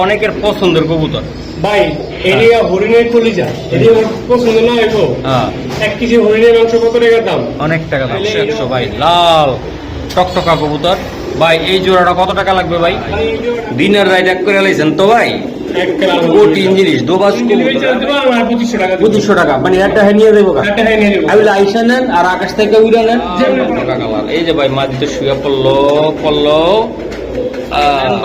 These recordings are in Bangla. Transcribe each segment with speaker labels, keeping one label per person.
Speaker 1: অনেকের পছন্দের কবুতর
Speaker 2: ভাই এরিয়া হরিণের কলিজা এরিয়া পছন্দ না হইবো 1 কেজি হরিণের মাংস কত টাকা দাম?
Speaker 1: অনেক টাকা দাম 100 ভাই। লাল টকটকা কবুতর ভাই, এই জোড়াটা কত টাকা লাগবে ভাই? দিনের রাইড এক করে লাইছেন তো ভাই, কঠিন জিনিস। দোবাস 2500 টাকা, মানে একটা হ্যাঁ নিয়ে দেবো, আমি আইসা নেন আর আকাশ থেকে উড়ে নেন। এই যে ভাই মাঝিতে শুয়ে পড়লো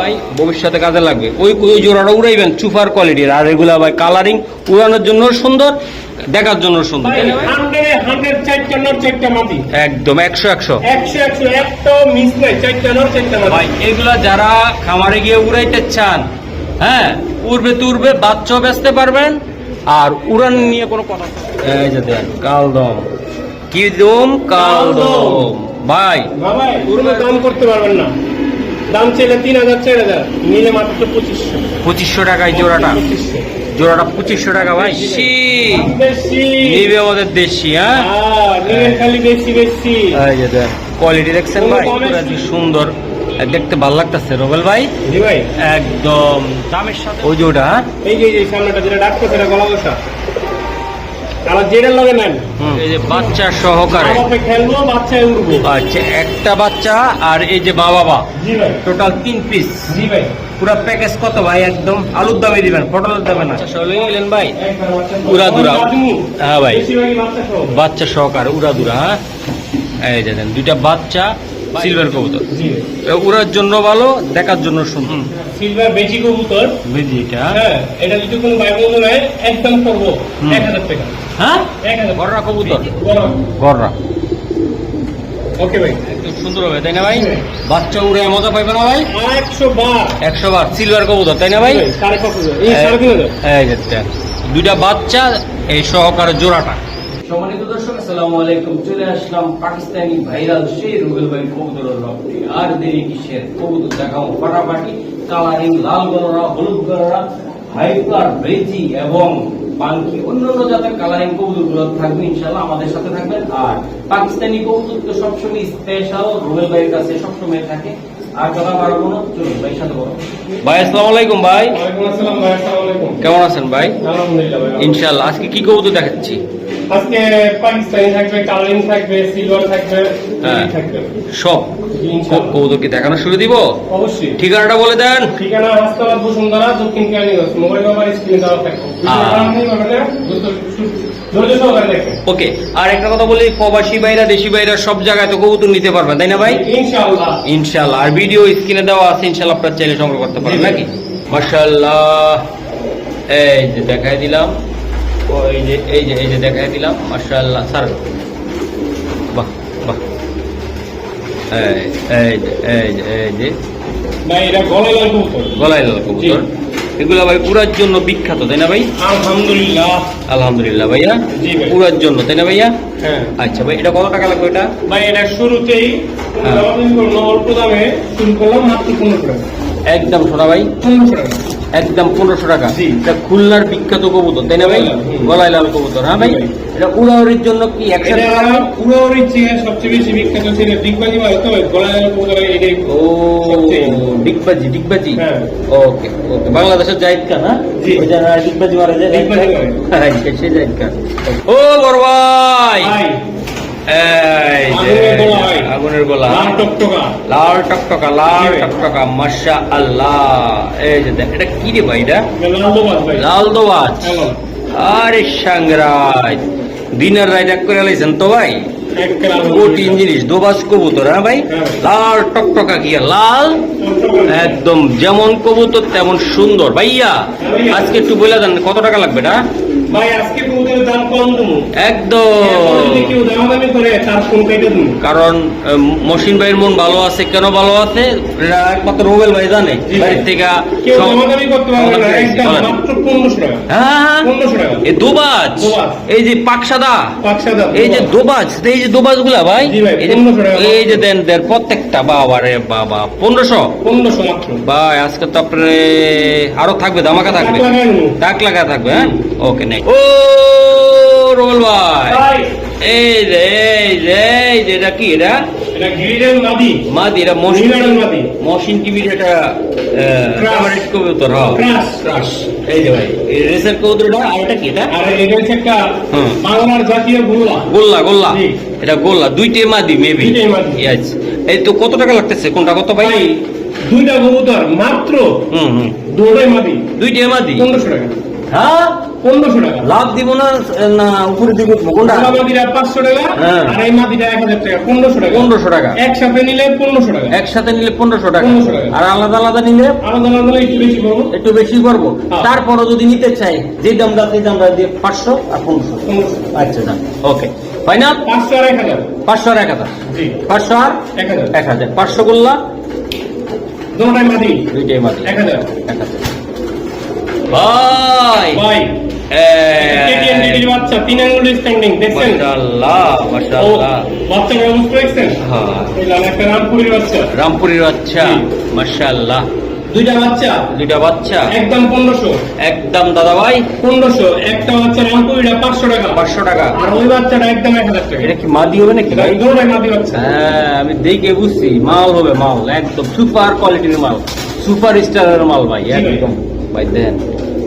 Speaker 1: ভাই, ভবিষ্যতে কাজে লাগবে। ওই জোড়াটা উড়াইবেন, সুপার কোয়ালিটির। আর এগুলা ভাই কালারিং উড়ানোর জন্য সুন্দর, দেখার জন্য সুন্দর। একদম 100 ভাই। এগুলা যারা খামারে গিয়ে উড়াইতে চান, হ্যাঁ উড়বে তো উড়বে, বাচ্চাও বেচতে পারবেন আর উড়ান নিয়ে কোনো কথা। এই যে দেন কালদম, কি দম কালদম ভাই,
Speaker 2: দাম করতে পারবেন না। দাম চাইলে 3000 4000, নিলে মাত্র 2500
Speaker 1: টাকায় জোড়াটা 2500 টাকা ভাই। নিবে ওদের দেশি, হ্যাঁ
Speaker 2: খালি বেশি
Speaker 1: কোয়ালিটি দেখছেন ভাই, সুন্দর, দেখতে ভালো লাগতেছে। রোবেল ভাই
Speaker 2: জি ভাই,
Speaker 1: একদম দামের সাথে ওই জোড়া,
Speaker 2: এই যে সামনেটা যেটা ডাকতো সেটা গলা বসা, আর যেটা লাগে নেন।
Speaker 1: এই যে বাচ্চা সহকারে
Speaker 2: খেলবো, বাচ্চা উড়বো।
Speaker 1: আচ্ছা, একটা বাচ্চা আর এই যে বাবা,
Speaker 2: জি ভাই,
Speaker 1: টোটাল 3 পিস।
Speaker 2: জি ভাই,
Speaker 1: পুরো প্যাকেজ কত ভাই? একদম আলুর দামে দিবেন, পটলের দামে না। নিলেন ভাই উড়াদুরা, হ্যাঁ ভাই বাচ্চা সহকারে উড়াদুরা। হ্যাঁ এই যে দেন দুইটা বাচ্চা, সিলভার কবুতর, উড়ার জন্য ভালো, দেখার জন্য সুন্দর।
Speaker 2: সিলভার বেজি কবুতর,
Speaker 1: বেজি এটা,
Speaker 2: হ্যাঁ এটা যদি কোনো ভাই বন্ধু নেয় একদম করবো 1000 টাকা।
Speaker 1: হ্যাঁ
Speaker 2: 1000
Speaker 1: গররা কবুতর,
Speaker 2: গররা।
Speaker 1: ওকে ভাই, একদম সুন্দর হবে তাই না ভাই? বাচ্চা উড়ে মজা পাইবে না ভাই? 100 বার সিলভার কবুতর তাই না ভাই? এই যে দুইটা বাচ্চা, এই সহকারে জোড়াটা। সম্মানিত দর্শক আসসালামু আলাইকুম, চলে আসলাম পাকিস্তানি ভাইরাল সেই রুবেল ভাই কবুতরের লফটে। আর দেরি কিসের, কবুতর দেখাও ফাটাফাটি। কালারিং লাল গলরা, হলুদ গলরা, হাইপার বেজি এবং বাঙ্কি, অন্যান্য জাতের কালারিং কবুতরগুলো থাকবে ইনশাআল্লাহ, আমাদের সাথে থাকবেন। আর পাকিস্তানি কবুতর তো সবসময় স্পেশাল, রুবেল ভাইয়ের কাছে সবসময় থাকে। আর কথা বাড়াবো না, চলুন ভাই সাথে বলো। ভাই আসসালামু আলাইকুম ভাই।
Speaker 2: ওয়ালাইকুম আসসালাম ভাই, আসসালামু আলাইকুম।
Speaker 1: কেমন আছেন ভাই?
Speaker 2: আলহামদুলিল্লাহ ভাই,
Speaker 1: ইনশাআল্লাহ। আজকে কি কবুতর দেখাচ্ছি?
Speaker 2: আজকে পাকিস্তানি থাকবে, কালারিং থাকবে, সিলভার থাকবে, থাকবে
Speaker 1: সব কবুতর কি দেখানো শুরু দিব?
Speaker 2: অবশ্যই।
Speaker 1: ঠিকানাটা বলে দেন।
Speaker 2: ঠিকানা হাসপাতাল বসুন্ধরা, দক্ষিণ কেরানীগঞ্জ। মোবাইল নাম্বার স্ক্রিনে দেওয়া থাকবে।
Speaker 1: ওকে, আর একটা কথা বলি, প্রবাসী ভাইরা দেশি ভাইরা সব জায়গায় তো কবুতর নিতে পারবেন তাই না ভাই?
Speaker 2: ইনশাআল্লাহ
Speaker 1: ইনশাআল্লাহ। আর ভিডিও স্ক্রিনে দেওয়া আছে, ইনশাআল্লাহ আপনারা চাইলে সংগ্রহ করতে পারেন নাকি? মাশাআল্লাহ, এই যে দেখাই দিলাম, এই যে দেখাই দিলাম। মাশাআল্লাহ স্যার, বাহ বাহ, এই যে
Speaker 2: ভাই এটা গলায় লাল কবুতর,
Speaker 1: গলায় লাল কবুতর। এগুলো ভাই উড়ার জন্য বিখ্যাত তাই না ভাই?
Speaker 2: আলহামদুলিল্লাহ।
Speaker 1: আলহামদুলিল্লাহ ভাইয়া,
Speaker 2: জি ভাই,
Speaker 1: উড়ার জন্য তাই না ভাইয়া?
Speaker 2: হ্যাঁ।
Speaker 1: আচ্ছা ভাই, এটা কত টাকা লাগবে? এটা
Speaker 2: ভাই এটা শুরুতেই অল্প দামে শুরু করলাম, মাত্র 15 টাকা।
Speaker 1: একদম সোনা ভাই,
Speaker 2: 1500 টাকা,
Speaker 1: একদম 1500 টাকা।
Speaker 2: জি।
Speaker 1: এটা খুলনার বিখ্যাত কবুতর তাই না ভাই? গলায় লাল কবুতর। হ্যাঁ ভাই, এটা উড়াউড়ির জন্য কি একসাথে?
Speaker 2: উড়াউড়ির চেয়ে সবচেয়ে বেশি বিখ্যাত ছিল ডিগবাজি ভাই, তো গলায় লাল কবুতর এটাই।
Speaker 1: ও ডিগবাজি।
Speaker 2: হ্যাঁ,
Speaker 1: ওকে ওকে, বাংলাদেশের জাহিদ খান। হ্যাঁ
Speaker 2: জি,
Speaker 1: ওই যে ডিগবাজি মারা যায়, সেই জাহিদ খান। ও বড় ভাই, এই যে আগুনের গোলা, লাল টকটকা মাশাআল্লাহ। এই যে দেখ, এটা কি রে ভাই? এটা লাল দোবাজ। আরে সাংরাজ, দিনের রাইড এক করে লাইছেন তো ভাই, কঠিন জিনিস। দোবাজ কবুতর, হ্যাঁ ভাই, লাল টকটকা, কি লাল, একদম যেমন কবুতর তেমন সুন্দর। ভাইয়া আজকে একটু বলে দেন কত টাকা লাগবে এটা?
Speaker 2: ভাই আজকে কবুতরের দাম কম দেবো
Speaker 1: একদম, কারণ মহসিন ভাইয়ের মন ভালো আছে। কেন ভালো আছে একমাত্র রুবেল ভাই জানে। বাড়ির থেকে হ্যাঁ, এই দোবাজ, এই যে পাকসাদা, এই যে দোবাজ, এই যে দোবাজ গুলা ভাই, এই যে দেন প্রত্যেকটা। বাবা রে বাবা, 1500
Speaker 2: মাত্র
Speaker 1: ভাই। আজকে তো আপনার আরো থাকবে, ধামাকা থাকবে, ডাক লাগা থাকবে। হ্যাঁ ওকে, নেই। ও রোল ভাই, এই যে এটা কি? এটা
Speaker 2: এটা গিরিডের মাদি
Speaker 1: মাদি, এটা
Speaker 2: নীলার মাদি
Speaker 1: মহসিন টিভির এটা
Speaker 2: Crush.
Speaker 1: কাভারেজ কবুতর, হ্যাঁ
Speaker 2: ক্রাশ
Speaker 1: ক্রাশ। এই যে ভাই এই রেসের কবুতরটা, আর এটা কি এটা?
Speaker 2: আর এটা হচ্ছে একটা
Speaker 1: হুম।
Speaker 2: বাংলার জাতীয় গোল্লা
Speaker 1: গোল্লা, গোল্লা,
Speaker 2: জি।
Speaker 1: এটা গোল্লা, দুইটাই মাদি মেবি।
Speaker 2: দুইটাই মাদি।
Speaker 1: ইয়েস। এই তো কত টাকা লাগতেছে, কোনটা কত ভাই?
Speaker 2: ভাই দুইটা কবুতর মাত্র
Speaker 1: হুম,
Speaker 2: দুটোই মাদি
Speaker 1: দুইটাই মাদি।
Speaker 2: 1500 টাকা।
Speaker 1: হ্যাঁ,
Speaker 2: 1500 টাকা।
Speaker 1: লাভ দিব না না উপরে দিব, কোনটা?
Speaker 2: গোলা মাদিটা 500 টাকা
Speaker 1: হ্যাঁ।
Speaker 2: আর এই মাদিটা 1000 টাকা, 1500 টাকা।
Speaker 1: 1500 টাকা।
Speaker 2: একসাথে নিলে 1500 টাকা।
Speaker 1: একসাথে নিলে 1500 টাকা,
Speaker 2: 1500 টাকা।
Speaker 1: আর আলাদা আলাদা নিলে
Speaker 2: আলাদা আলাদা নিলে একটু বেশি পড়বো।
Speaker 1: একটু বেশি করবো।
Speaker 2: হ্যাঁ।
Speaker 1: তারপরও যদি নিতে চাই যে দামটা সেই দামটা দিয়ে 500 আর 1500।
Speaker 2: 1500
Speaker 1: আচ্ছা না, ওকে ফাইনাল।
Speaker 2: 500 আর 1000।
Speaker 1: 500 আর 1000,
Speaker 2: জি
Speaker 1: 500 আর
Speaker 2: 1000।
Speaker 1: 1000, 500 গোল্লা,
Speaker 2: দুটোই মাদি
Speaker 1: দুইটাই মাদি,
Speaker 2: 1000।
Speaker 1: 1000। ভাই
Speaker 2: ভাই কেটিএম ডিডির বাচ্চা 3 আঙ্গুল স্ট্যান্ডিং দেখছেন?
Speaker 1: মাশাআল্লাহ,
Speaker 2: ও
Speaker 1: মাশাআল্লাহ।
Speaker 2: বাচ্চার অবস্থা দেখছেন?
Speaker 1: হ্যাঁ,
Speaker 2: এই লাল একটা রামপুরের বাচ্চা,
Speaker 1: রামপুরের বাচ্চা,
Speaker 2: জি।
Speaker 1: মাশাআল্লাহ।
Speaker 2: দুইটা বাচ্চা
Speaker 1: দুইটা বাচ্চা
Speaker 2: একদম 1500।
Speaker 1: একদম দাদা ভাই
Speaker 2: 1500। একটা বাচ্চা রামপুরিটা 500 টাকা
Speaker 1: 500 টাকা।
Speaker 2: আর ওই বাচ্চাটা একদম 1000 টাকা।
Speaker 1: এটা কি মাদি হবে নাকি ভাই?
Speaker 2: দুটোই মাদি বাচ্চা।
Speaker 1: হ্যাঁ, আমি দেখে বুঝছি মাল হবে, মাল একদম সুপার কোয়ালিটির মাল, সুপার স্টারের মাল ভাই,
Speaker 2: জি ভাই।
Speaker 1: একদম ভাই। দেন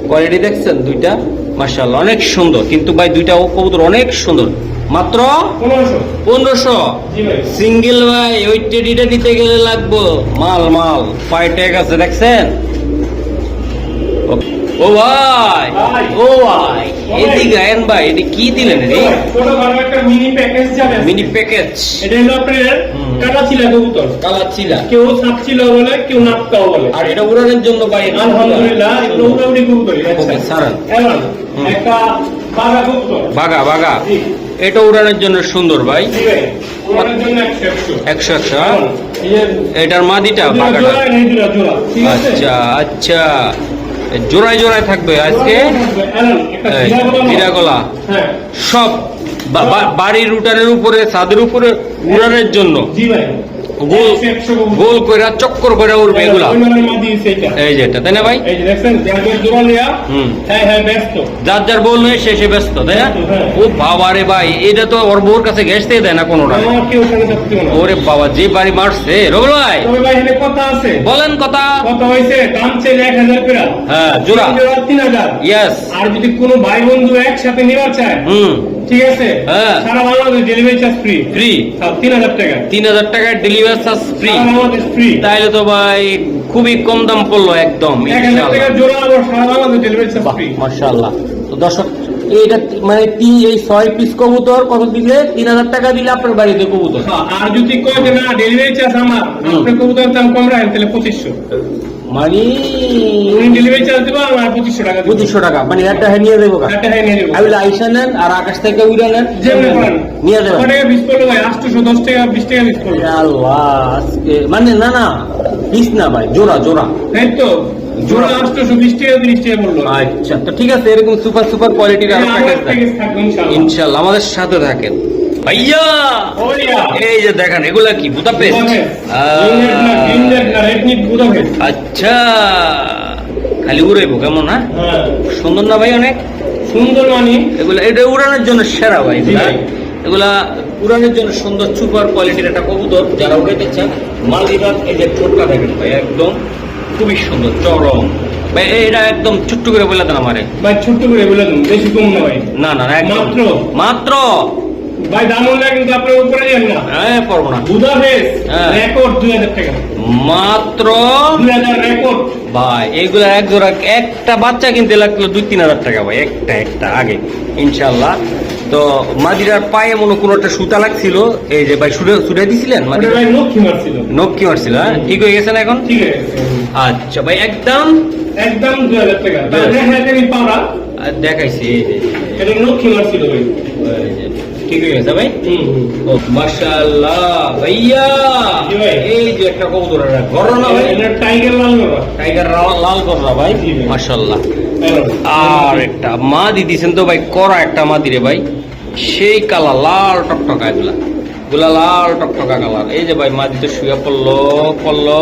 Speaker 1: কোয়ালিটি দেখছেন দুইটা, মাশাআল্লাহ অনেক সুন্দর, কিন্তু ভাই দুইটা কবুতর অনেক সুন্দর। মাত্র
Speaker 2: 1500।
Speaker 1: 1500
Speaker 2: জি ভাই।
Speaker 1: সিঙ্গেল ভাই, ওই টেডিটা নিতে গেলে লাগবো মাল মাল, পাই ট্যাগ আছে দেখছেন? ও ভাই,
Speaker 2: ভাই।
Speaker 1: ও ভাই, এদিকে আয়েন ভাই, এটা কি দিলেন রে?
Speaker 2: ছোট বড় একটা মিনি প্যাকেজ যাবে।
Speaker 1: মিনি প্যাকেজ,
Speaker 2: এটা হলো আপনার
Speaker 1: হুম।
Speaker 2: কাটা ছিল কবুতর।
Speaker 1: কালার চিলা,
Speaker 2: কেউ সাপচিলা বলে, কেউ নাপকাও বলে।
Speaker 1: আর এটা উড়ানের জন্য ভাই
Speaker 2: আলহামদুলিল্লাহ এগুলো উড়াউড়ি কবুতর।
Speaker 1: ওকে, ছাড়েন।
Speaker 2: এমন
Speaker 1: হুম।
Speaker 2: একটা বাঘা কবুতর।
Speaker 1: বাগা বাগা,
Speaker 2: জি
Speaker 1: এটা উড়ানের জন্য সুন্দর ভাই,
Speaker 2: জি ভাই। উড়ানোর জন্য 100
Speaker 1: 100 100।
Speaker 2: এই যে
Speaker 1: এটার মাদিটা
Speaker 2: দুটো
Speaker 1: বাগাটা,
Speaker 2: জোড়া, এই দুটো জোড়া, ঠিক আছে?
Speaker 1: আচ্ছা আচ্ছা, জোড়ায় জোড়ায় থাকবে আজকে।
Speaker 2: একটা
Speaker 1: এই,
Speaker 2: জিরা গোলা।
Speaker 1: হীরাগোলা
Speaker 2: হ্যাঁ
Speaker 1: সব বাড়ির উঠানের উপরে, ছাদের উপরে উড়ানের জন্য
Speaker 2: জি ভাই।
Speaker 1: গোল
Speaker 2: 100 কবুতর।
Speaker 1: গোল কইরা চক্কর কইরা উড়বে এগুলা।
Speaker 2: ওই মানের মাদি সেইটা।
Speaker 1: এই যে এটা, তাই না ভাই?
Speaker 2: এই যে দেখছেন যাদের জোড়া লিয়া,
Speaker 1: হুম।
Speaker 2: হ্যাঁ হ্যাঁ ব্যস্ত।
Speaker 1: যার যার বল নয় শেষে ব্যস্ত, তাই না?
Speaker 2: হ্যাঁ।
Speaker 1: ও বাবা রে ভাই, এটা তো ওর বউর কাছে গ্যাস দিয়ে দেয় না কোনোটা।
Speaker 2: আমার কেউ সঙ্গে থাকতে না।
Speaker 1: ওরে বাবা, যে বাড়ি মারছে রবুল ভাই,
Speaker 2: তবে ভাই এখানে কথা আছে।
Speaker 1: বলেন কথা।
Speaker 2: কত হয়েছে? দাম চাইলে 1000 করে।
Speaker 1: হ্যাঁ, জোড়া।
Speaker 2: 3000।
Speaker 1: ইয়েস।
Speaker 2: আর যদি কোনো ভাই বন্ধু একসাথে নেওয়া চায়,
Speaker 1: হুম,
Speaker 2: ঠিক আছে,
Speaker 1: হ্যাঁ।
Speaker 2: সারা Bangladesh delivery charge free.
Speaker 1: Free.
Speaker 2: 3000 টাকা
Speaker 1: 3000 টাকার ডেলিভারি চার্জ ফ্রি।
Speaker 2: সারা বাংলাদেশ ফ্রি।
Speaker 1: তাইলে তো ভাই খুবই কম দাম পড়লো একদম।
Speaker 2: 1000 টাকা জোড়া, আবার সারা বাংলাদেশ ডেলিভারি চার্জ ফ্রি।
Speaker 1: মাশাআল্লাহ। তো দর্শক, এইটা মানে এই 6 পিস কবুতর কত দিলে? 3000 টাকা দিলে আপনার বাড়িতে কবুতর।
Speaker 2: আর যদি কয় যে না ডেলিভারি চার্জ আমার, আপনার কবুতর দাম কম রাখেন, তাহলে 2500।
Speaker 1: মানে
Speaker 2: উনি ডেলিভারি চার্জ দেবো, আমার 2500 টাকা দেবো।
Speaker 1: 2500 টাকা, মানে একটা নিয়ে দেবো।
Speaker 2: একটা হ্যাঁ নিয়ে যাবো।
Speaker 1: আমি আইসা নেন আর আকাশ থেকে উড়ে নেন,
Speaker 2: যেমনি করেন।
Speaker 1: নিয়ে যাবেন।
Speaker 2: কত টাকা পিস পড়লো ভাই? 810 টাকা, 20 টাকা পিস পড়লো।
Speaker 1: আল্লাহ, আজকে মানে না না পিস না ভাই, জোড়া জোড়া।
Speaker 2: তাই তো, জোড়া 820 টাকা, 30 টাকা পড়লো।
Speaker 1: আচ্ছা, তো ঠিক আছে, এরকম সুপার সুপার কোয়ালিটির আরো
Speaker 2: আমার
Speaker 1: প্যাকেজ
Speaker 2: প্যাকেজ থাকবে ইনশাআল্লাহ।
Speaker 1: ইনশাআল্লাহ আমাদের সাথে থাকেন ভাইয়া।
Speaker 2: ওইয়া
Speaker 1: এই যে দেখেন, এগুলা কি বুদাপেস্ট? আচ্ছা, খালি উড়াইবো কেমন? হ্যাঁ,
Speaker 2: হ্যাঁ,
Speaker 1: সুন্দর না ভাই? অনেক
Speaker 2: সুন্দর মানে
Speaker 1: এগুলা, এটা উড়ানোর জন্য সেরা ভাই।
Speaker 2: জি ভাই।
Speaker 1: এগুলা উড়ানোর জন্য সুন্দর সুপার কোয়ালিটির একটা কবুতর, যারা উড়াইতে চান মালদিবাগ। এই যে ঠোঁটটা দেখেন ভাই, একদম খুবই সুন্দর, চরম ভাই। এটা একদম ছোট্ট করে বলে দেন আমারে।
Speaker 2: ভাই ছোট্ট করে বলে দিন, বেশি কম না ভাই।
Speaker 1: না না না, একদম
Speaker 2: মাত্র
Speaker 1: মাত্র।
Speaker 2: ভাই দাম হলে কিন্তু আপনার উপরে যান না।
Speaker 1: হ্যাঁ, পারবো না।
Speaker 2: বুদাপেস্ট
Speaker 1: হ্যাঁ।
Speaker 2: রেকর্ড 2000 টাকা।
Speaker 1: মাত্র
Speaker 2: 2000 রেকর্ড।
Speaker 1: ভাই এগুলা এক জোড়া, একটা বাচ্চা কিনতে লাগলো 2-3 হাজার টাকা ভাই, একটা আগে ইনশাল্লাহ। তো মাদিরার পায়ে মনে কোনো একটা সুতা লাগছিল, এই যে ভাই সুরে দিছিলেন
Speaker 2: ওটা
Speaker 1: মাদিরা,
Speaker 2: ভাই লক্ষ্মী মারছিল।
Speaker 1: নক্কি মারছিল। হ্যাঁ, ঠিক হয়ে গেছে না এখন?
Speaker 2: ঠিক আছে,
Speaker 1: আচ্ছা ভাই, একদম
Speaker 2: একদম 2000 টাকা। তাহলে হ্যাঁ আমি পাওয়া
Speaker 1: দেখাইছি। এই যে,
Speaker 2: এটা লক্ষ্মী মারছিল ভাই।
Speaker 1: এই যে, ঠিক হয়ে গেছে ভাই।
Speaker 2: হুম হুম।
Speaker 1: ও মাশাআল্লাহ ভাইয়া,
Speaker 2: জি ভাই।
Speaker 1: এই যে একটা কবুতর, ঘর না ভাই,
Speaker 2: এটা টাইগার লাল করা।
Speaker 1: টাইগার লাল কররা ভাই,
Speaker 2: জি ভাই।
Speaker 1: মাশাআল্লাহ।
Speaker 2: হ্যালো।
Speaker 1: আর একটা মাদি দিছেন তো ভাই, করা একটা মাদি রে ভাই, সেই কালার লাল টকটকা, এগুলা লাল টকটকা কালার। এই যে ভাই মাদি তো শুয়ে পড়লো।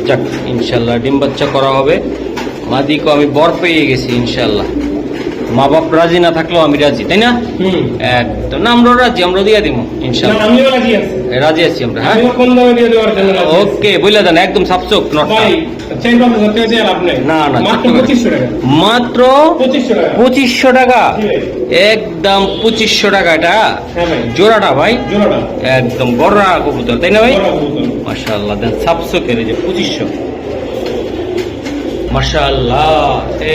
Speaker 1: যাক, ইনশাল্লাহ ডিম বাচ্চা করা হবে। মাদিকে আমি বর পেয়ে গেছি ইনশাল্লাহ। মা বাপ রাজি না থাকলেও আমি রাজি, তাই না?
Speaker 2: হুম।
Speaker 1: একদম না, আমরা রাজি, আমরা দিয়ে দিব ইনশাআল্লাহ।
Speaker 2: না, আমিও রাজি আছি।
Speaker 1: রাজি আছি আমরা, হ্যাঁ।
Speaker 2: আমিও কম দামে দিয়ে দেওয়ার জন্য রাজি আছি।
Speaker 1: ওকে, বলে দেন একদম সাপচক নটটা।
Speaker 2: ভাই, চাইলে আপনি ধরতে চাই লাভ নেই।
Speaker 1: না, না,
Speaker 2: মাত্র
Speaker 1: ছোট্ট করে।
Speaker 2: 2500 টাকা।
Speaker 1: মাত্র
Speaker 2: 2500 টাকা।
Speaker 1: 2500 টাকা,
Speaker 2: জি ভাই।
Speaker 1: একদম 2500 টাকা। এটা
Speaker 2: হ্যাঁ ভাই।
Speaker 1: জোড়াটা ভাই
Speaker 2: জোড়াটা।
Speaker 1: একদম গড়া কবুতর, তাই না ভাই?
Speaker 2: জোড়া কবুতর।
Speaker 1: মাশাআল্লাহ, দেন সাপচকের এই যে 2500। মাশাআল্লাহ,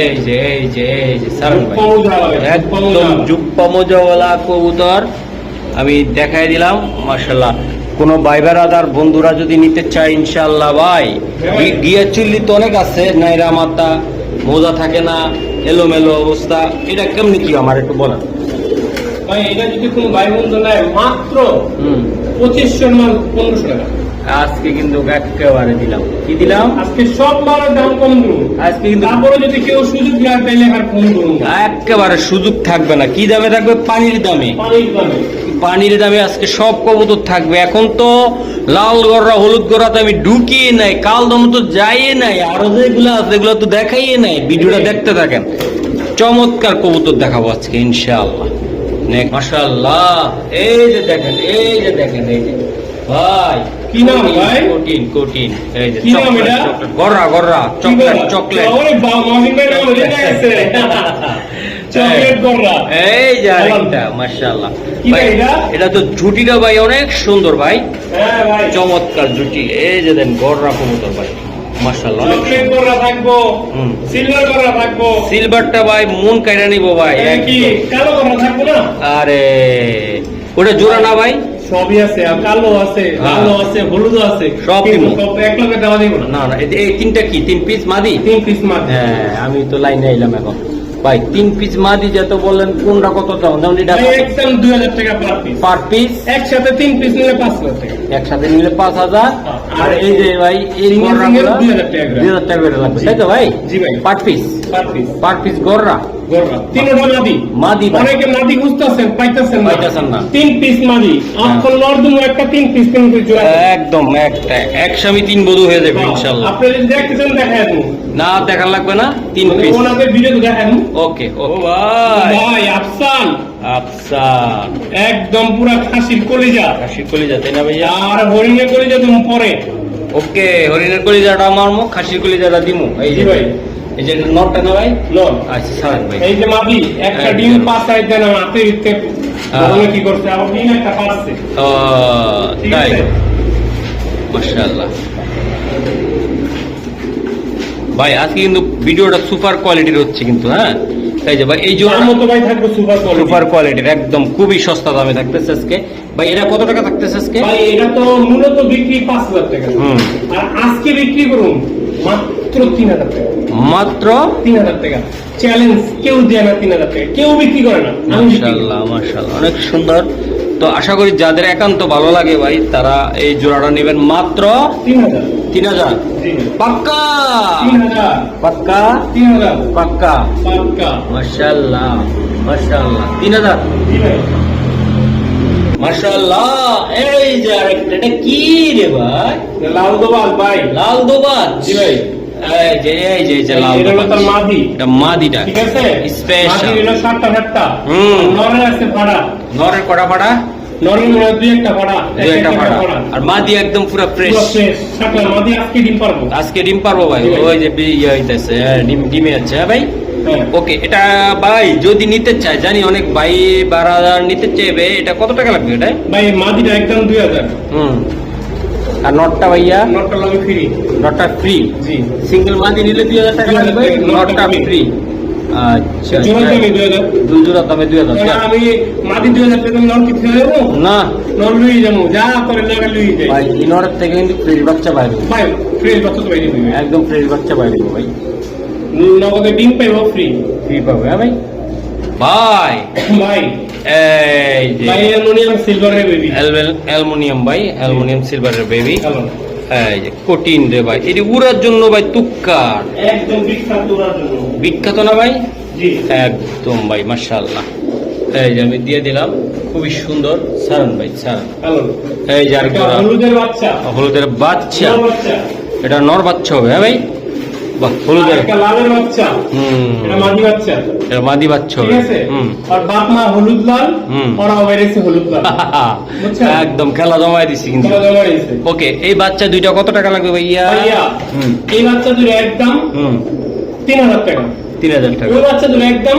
Speaker 1: এই যে সারুন ভাই,
Speaker 2: জুপ্পা মোজা লাগে, জুপ্পা মোজা।
Speaker 1: একদম জুপ্পা মোজাওয়ালা কবুতর আমি দেখাই দিলাম। মাশাআল্লাহ, কোনো ভাই বেড়াদার বন্ধুরা যদি নিতে চায় ইনশাআল্লাহ ভাই, গিয়ার চুল্লি তো অনেক আছে, নাইরা মাথা, মোজা থাকে না, এলোমেলো অবস্থা, এটা কেমনি কি আমার একটু বলেন।
Speaker 2: ভাই, এটা যদি কোনো ভাই বন্ধু নেয় মাত্র
Speaker 1: হুম
Speaker 2: 2500 মাল 1500 টাকা।
Speaker 1: আজকে কিন্তু একেবারে দিলাম, কি দিলাম?
Speaker 2: আজকে সব মালের দাম কম করুন।
Speaker 1: আজকে কিন্তু
Speaker 2: তারপরে যদি কেউ সুযোগ নেয় তাইলে আর ফোন করুন।
Speaker 1: একেবারে সুযোগ থাকবে না। কি দামে থাকবে? পানির দামে।
Speaker 2: পানির দামে।
Speaker 1: পানির দামে আজকে সব কবুতর থাকবে। এখন তো লাল গররা হলুদ গররা তো আমি ঢুকিয়ে নাই, কাল দম তো যাইয়ে নাই, আরো যেগুলো আছে এগুলো তো দেখাইয়ে নাই। ভিডিওটা দেখতে থাকেন, চমৎকার কবুতর দেখাবো আজকে ইনশাআল্লাহ। মাশাআল্লাহ, এই যে দেখেন এই যে ভাই,
Speaker 2: কি নাম ভাই?
Speaker 1: কঠিন এই যে
Speaker 2: কি নাম এটা?
Speaker 1: গররা চকলেট।
Speaker 2: ওরে বাবা, মহিন ভাই নাম লেখা আছে। চকলেট গররা।
Speaker 1: এই যে আরেকটা, মাশাআল্লাহ
Speaker 2: কি ভাই এটা?
Speaker 1: এটা তো ঝুটিটা ভাই অনেক সুন্দর ভাই,
Speaker 2: হ্যাঁ ভাই।
Speaker 1: চমৎকার জুটি। এই যে দেন গররা কবুতর ভাই, মাশাআল্লাহ অনেক
Speaker 2: চকলেট
Speaker 1: সুন্দর।
Speaker 2: গররা থাকবো,
Speaker 1: হুম।
Speaker 2: সিলভার গররা থাকবো।
Speaker 1: সিলভারটা ভাই মন কাইরা নিব ভাই
Speaker 2: কি
Speaker 1: একদম।
Speaker 2: কালো গররা থাকবো না?
Speaker 1: আরে ওটা জোড়া না ভাই?
Speaker 2: সবই আছে, আর কালো আছে,
Speaker 1: হ্যাঁ।
Speaker 2: লাল আছে, হলুদ আছে,
Speaker 1: সব
Speaker 2: কিন্তু
Speaker 1: দিব।
Speaker 2: সব এক লগে দেওয়া যাবে না।
Speaker 1: না না, এই তিনটা কি 3 পিস মাদি?
Speaker 2: 3 পিস মাল।
Speaker 1: হ্যাঁ, আমি তো লাইনে এলাম এখন ভাই। 3 পিস মাদি যত বললেন, কোনটা কত দাম? যেমন এটা
Speaker 2: একদম 2000 টাকা পার পিস।
Speaker 1: পার পিস,
Speaker 2: একসাথে 3 পিস নিলে 5000 টাকা।
Speaker 1: একসাথে নিলে 5000। আর এই যে ভাই এই
Speaker 2: Single
Speaker 1: গররাগুলো
Speaker 2: 2000 টাকা করে।
Speaker 1: 2000 টাকা করে লাগবে,
Speaker 2: জি।
Speaker 1: তাই তো ভাই?
Speaker 2: জি ভাই।
Speaker 1: পার পিস,
Speaker 2: পার পিস
Speaker 1: গররা
Speaker 2: গররা। তিনটা মাদি।
Speaker 1: মাদি ভাই।
Speaker 2: অনেকে মাদি খুঁজতেছেন, পাইতেছেন
Speaker 1: না।
Speaker 2: 3 পিস মাদি। আপনার লর্ডুম একটা 3 পিস জোড়া।
Speaker 1: একদম একটা একসাথে 3 বধূ হয়ে যাবে ইনশাআল্লাহ।
Speaker 2: আপনি যদি দেখতেছেন দেখায় দেবো।
Speaker 1: না দেখার লাগবে না, 3 পিস।
Speaker 2: ওনাদের ভিডিও দেখায় দেবো।
Speaker 1: ওকে ভাই।
Speaker 2: ভাই আফসান,
Speaker 1: আফসান
Speaker 2: একদম পুরা খাসির কলিজা।
Speaker 1: খাসির কলিজা, তাই না ভাইয়া?
Speaker 2: আর হরিণের কলিজা তুমি পরে।
Speaker 1: ওকে, হরিণের কলিজাটা আমার মুখ, খাসির কলিজাটা দিমু। এই যে
Speaker 2: জি ভাই।
Speaker 1: এই যে নটটা না ভাই?
Speaker 2: লন।
Speaker 1: আচ্ছা ছাড়েন ভাই।
Speaker 2: এই যে মাদি একটা
Speaker 1: একদম।
Speaker 2: ডিম পাঁচাই দেন হাতে দিতে। বলে কি করছে, আবার ডিম একটা পাচ্ছে।
Speaker 1: ও
Speaker 2: ঠিক
Speaker 1: তাই,
Speaker 2: আছে?
Speaker 1: মাশাআল্লাহ ভাই। আজকে কিন্তু ভিডিওটা সুপার কোয়ালিটির হচ্ছে কিন্তু, হ্যাঁ। তাই যে ভাই এই যে
Speaker 2: আমার মতো ভাই থাকবে সুপার কোয়ালিটি।
Speaker 1: সুপার কোয়ালিটির, একদম খুবই সস্তা দামে থাকতেছে আজকে ভাই। এটা কত টাকা থাকতেছে আজকে?
Speaker 2: ভাই এটা তো মূলত বিক্রি 5000 টাকা।
Speaker 1: হুম।
Speaker 2: আর আজকে বিক্রি করুন মাত্র 3000 টাকা।
Speaker 1: মাত্র
Speaker 2: 3000 টাকা চ্যালেঞ্জ, কেউ দেয় না 3000 টাকা, কেউ বিক্রি করে না, আমি বিক্রি করি।
Speaker 1: মাশাআল্লাহ মাশাআল্লাহ, অনেক সুন্দর। তো আশা করি যাদের একান্ত ভালো লাগে ভাই, তারা এই জোড়াটা নেবেন মাত্র
Speaker 2: 3000।
Speaker 1: 3000।
Speaker 2: জি
Speaker 1: পাক্কা
Speaker 2: 3000।
Speaker 1: পাক্কা
Speaker 2: 3000
Speaker 1: পাক্কা।
Speaker 2: পাক্কা।
Speaker 1: মাশাআল্লাহ মাশাআল্লাহ, 3000।
Speaker 2: জি ভাই।
Speaker 1: মাশাআল্লাহ, এই যে আরেকটা, এটা কি রে ভাই?
Speaker 2: লাল দোবাল ভাই।
Speaker 1: লাল দোবাজ।
Speaker 2: জি ভাই।
Speaker 1: এই যে লাল
Speaker 2: এটা হলো
Speaker 1: দোবাজ,
Speaker 2: তার মাদি।
Speaker 1: এটা মাদিটা
Speaker 2: ঠিক আছে?
Speaker 1: স্পেশাল।
Speaker 2: মাদি হলো 7টা।
Speaker 1: হুম।
Speaker 2: নরের আছে ভাড়া।
Speaker 1: নরের কটা ফাড়া?
Speaker 2: নরের মনে হয় 2-1টা ভাড়া।
Speaker 1: 2-1টা ফাড়া। আর মাদি একদম পুরো ফ্রেশ।
Speaker 2: পুরো ফ্রেশ। 7টা মাদি আজকে ডিম পারবো।
Speaker 1: আজকে ডিম পারবো ভাই।
Speaker 2: জি ভাই।
Speaker 1: ওই যে ইয়ে হইতেছে, ডিমে আছে, হ্যাঁ ভাই।
Speaker 2: হ্যাঁ।
Speaker 1: ওকে, এটা ভাই যদি নিতে চায়, জানি অনেক ভাই 12,000 নিতে চাইবে, এটা কত টাকা লাগবে এটা?
Speaker 2: ভাই মাদিটা একদম 2000।
Speaker 1: হুম। আর নটটা ভাইয়া?
Speaker 2: নটটা লাগে ফ্রি।
Speaker 1: নটটা ফ্রি।
Speaker 2: জি।
Speaker 1: সিঙ্গেল মাদি নিলে 2000 টাকা লাগবে,
Speaker 2: 2000
Speaker 1: নটটা
Speaker 2: free।
Speaker 1: ফ্রি। আচ্ছা,
Speaker 2: জোড়া দামে 2000।
Speaker 1: দুই জোড়া দামে 2000
Speaker 2: কারণ
Speaker 1: টাকা।
Speaker 2: আমি মাদি 2000 টাকা নন কিনতে যাবো,
Speaker 1: না
Speaker 2: নন লুই যাবো, যা করে লাগা লুই যাই।
Speaker 1: ভাই, ইনরের থেকে কিন্তু ফ্রেশ বাচ্চা বাইরে,
Speaker 2: ভাই ফ্রেশ বাচ্চা তো বাইরে দিবে।
Speaker 1: একদম ফ্রেশ বাচ্চা বাইরে ভাই।
Speaker 2: নগদে ডিম পাইবো ফ্রি।
Speaker 1: ফ্রি পাবে, হ্যাঁ ভাই। ভাই
Speaker 2: ভাই
Speaker 1: এই যে
Speaker 2: ভাই অ্যালুমিনিয়াম সিলভারের বেবি।
Speaker 1: অ্যালুমিনিয়াম ভাই, অ্যালুমিনিয়াম সিলভারের বেবি।
Speaker 2: হ্যালো।
Speaker 1: এই যে কঠিন রে ভাই, এটি উড়ার জন্য ভাই তুক্কার,
Speaker 2: একদম বিখ্যাত ওরার জন্য।
Speaker 1: বিখ্যাত না ভাই?
Speaker 2: জি।
Speaker 1: একদম ভাই, মাশাআল্লাহ। এই যে আমি দিয়ে দিলাম, খুবই সুন্দর। সারান ভাই সারান।
Speaker 2: হ্যালো।
Speaker 1: এই যে আর
Speaker 2: একটা হলুদের বাচ্চা।
Speaker 1: হলুদের বাচ্চা,
Speaker 2: নর বাচ্চা।
Speaker 1: এটা নর বাচ্চা হবে, হ্যাঁ ভাই। বাহ হলুদের
Speaker 2: একটা লালের বাচ্চা, এটা মাদি বাচ্চা,
Speaker 1: এটা মাদি বাচ্চা
Speaker 2: ঠিক আছে। আর বাপ মা হলুদ লাল, ওরা বেরিয়েছে হলুদ লাল, বুঝছেন?
Speaker 1: একদম খেলা জমায় দিছি কিন্তু।
Speaker 2: খেলা জমা দিয়েছে।
Speaker 1: ওকে, এই বাচ্চা দুইটা কত টাকা লাগবে ভাইয়া?
Speaker 2: ভাইয়া এই বাচ্চা দুটো একদম 3000 টাকা।
Speaker 1: 3000 টাকা।
Speaker 2: ওই বাচ্চা দুটো একদম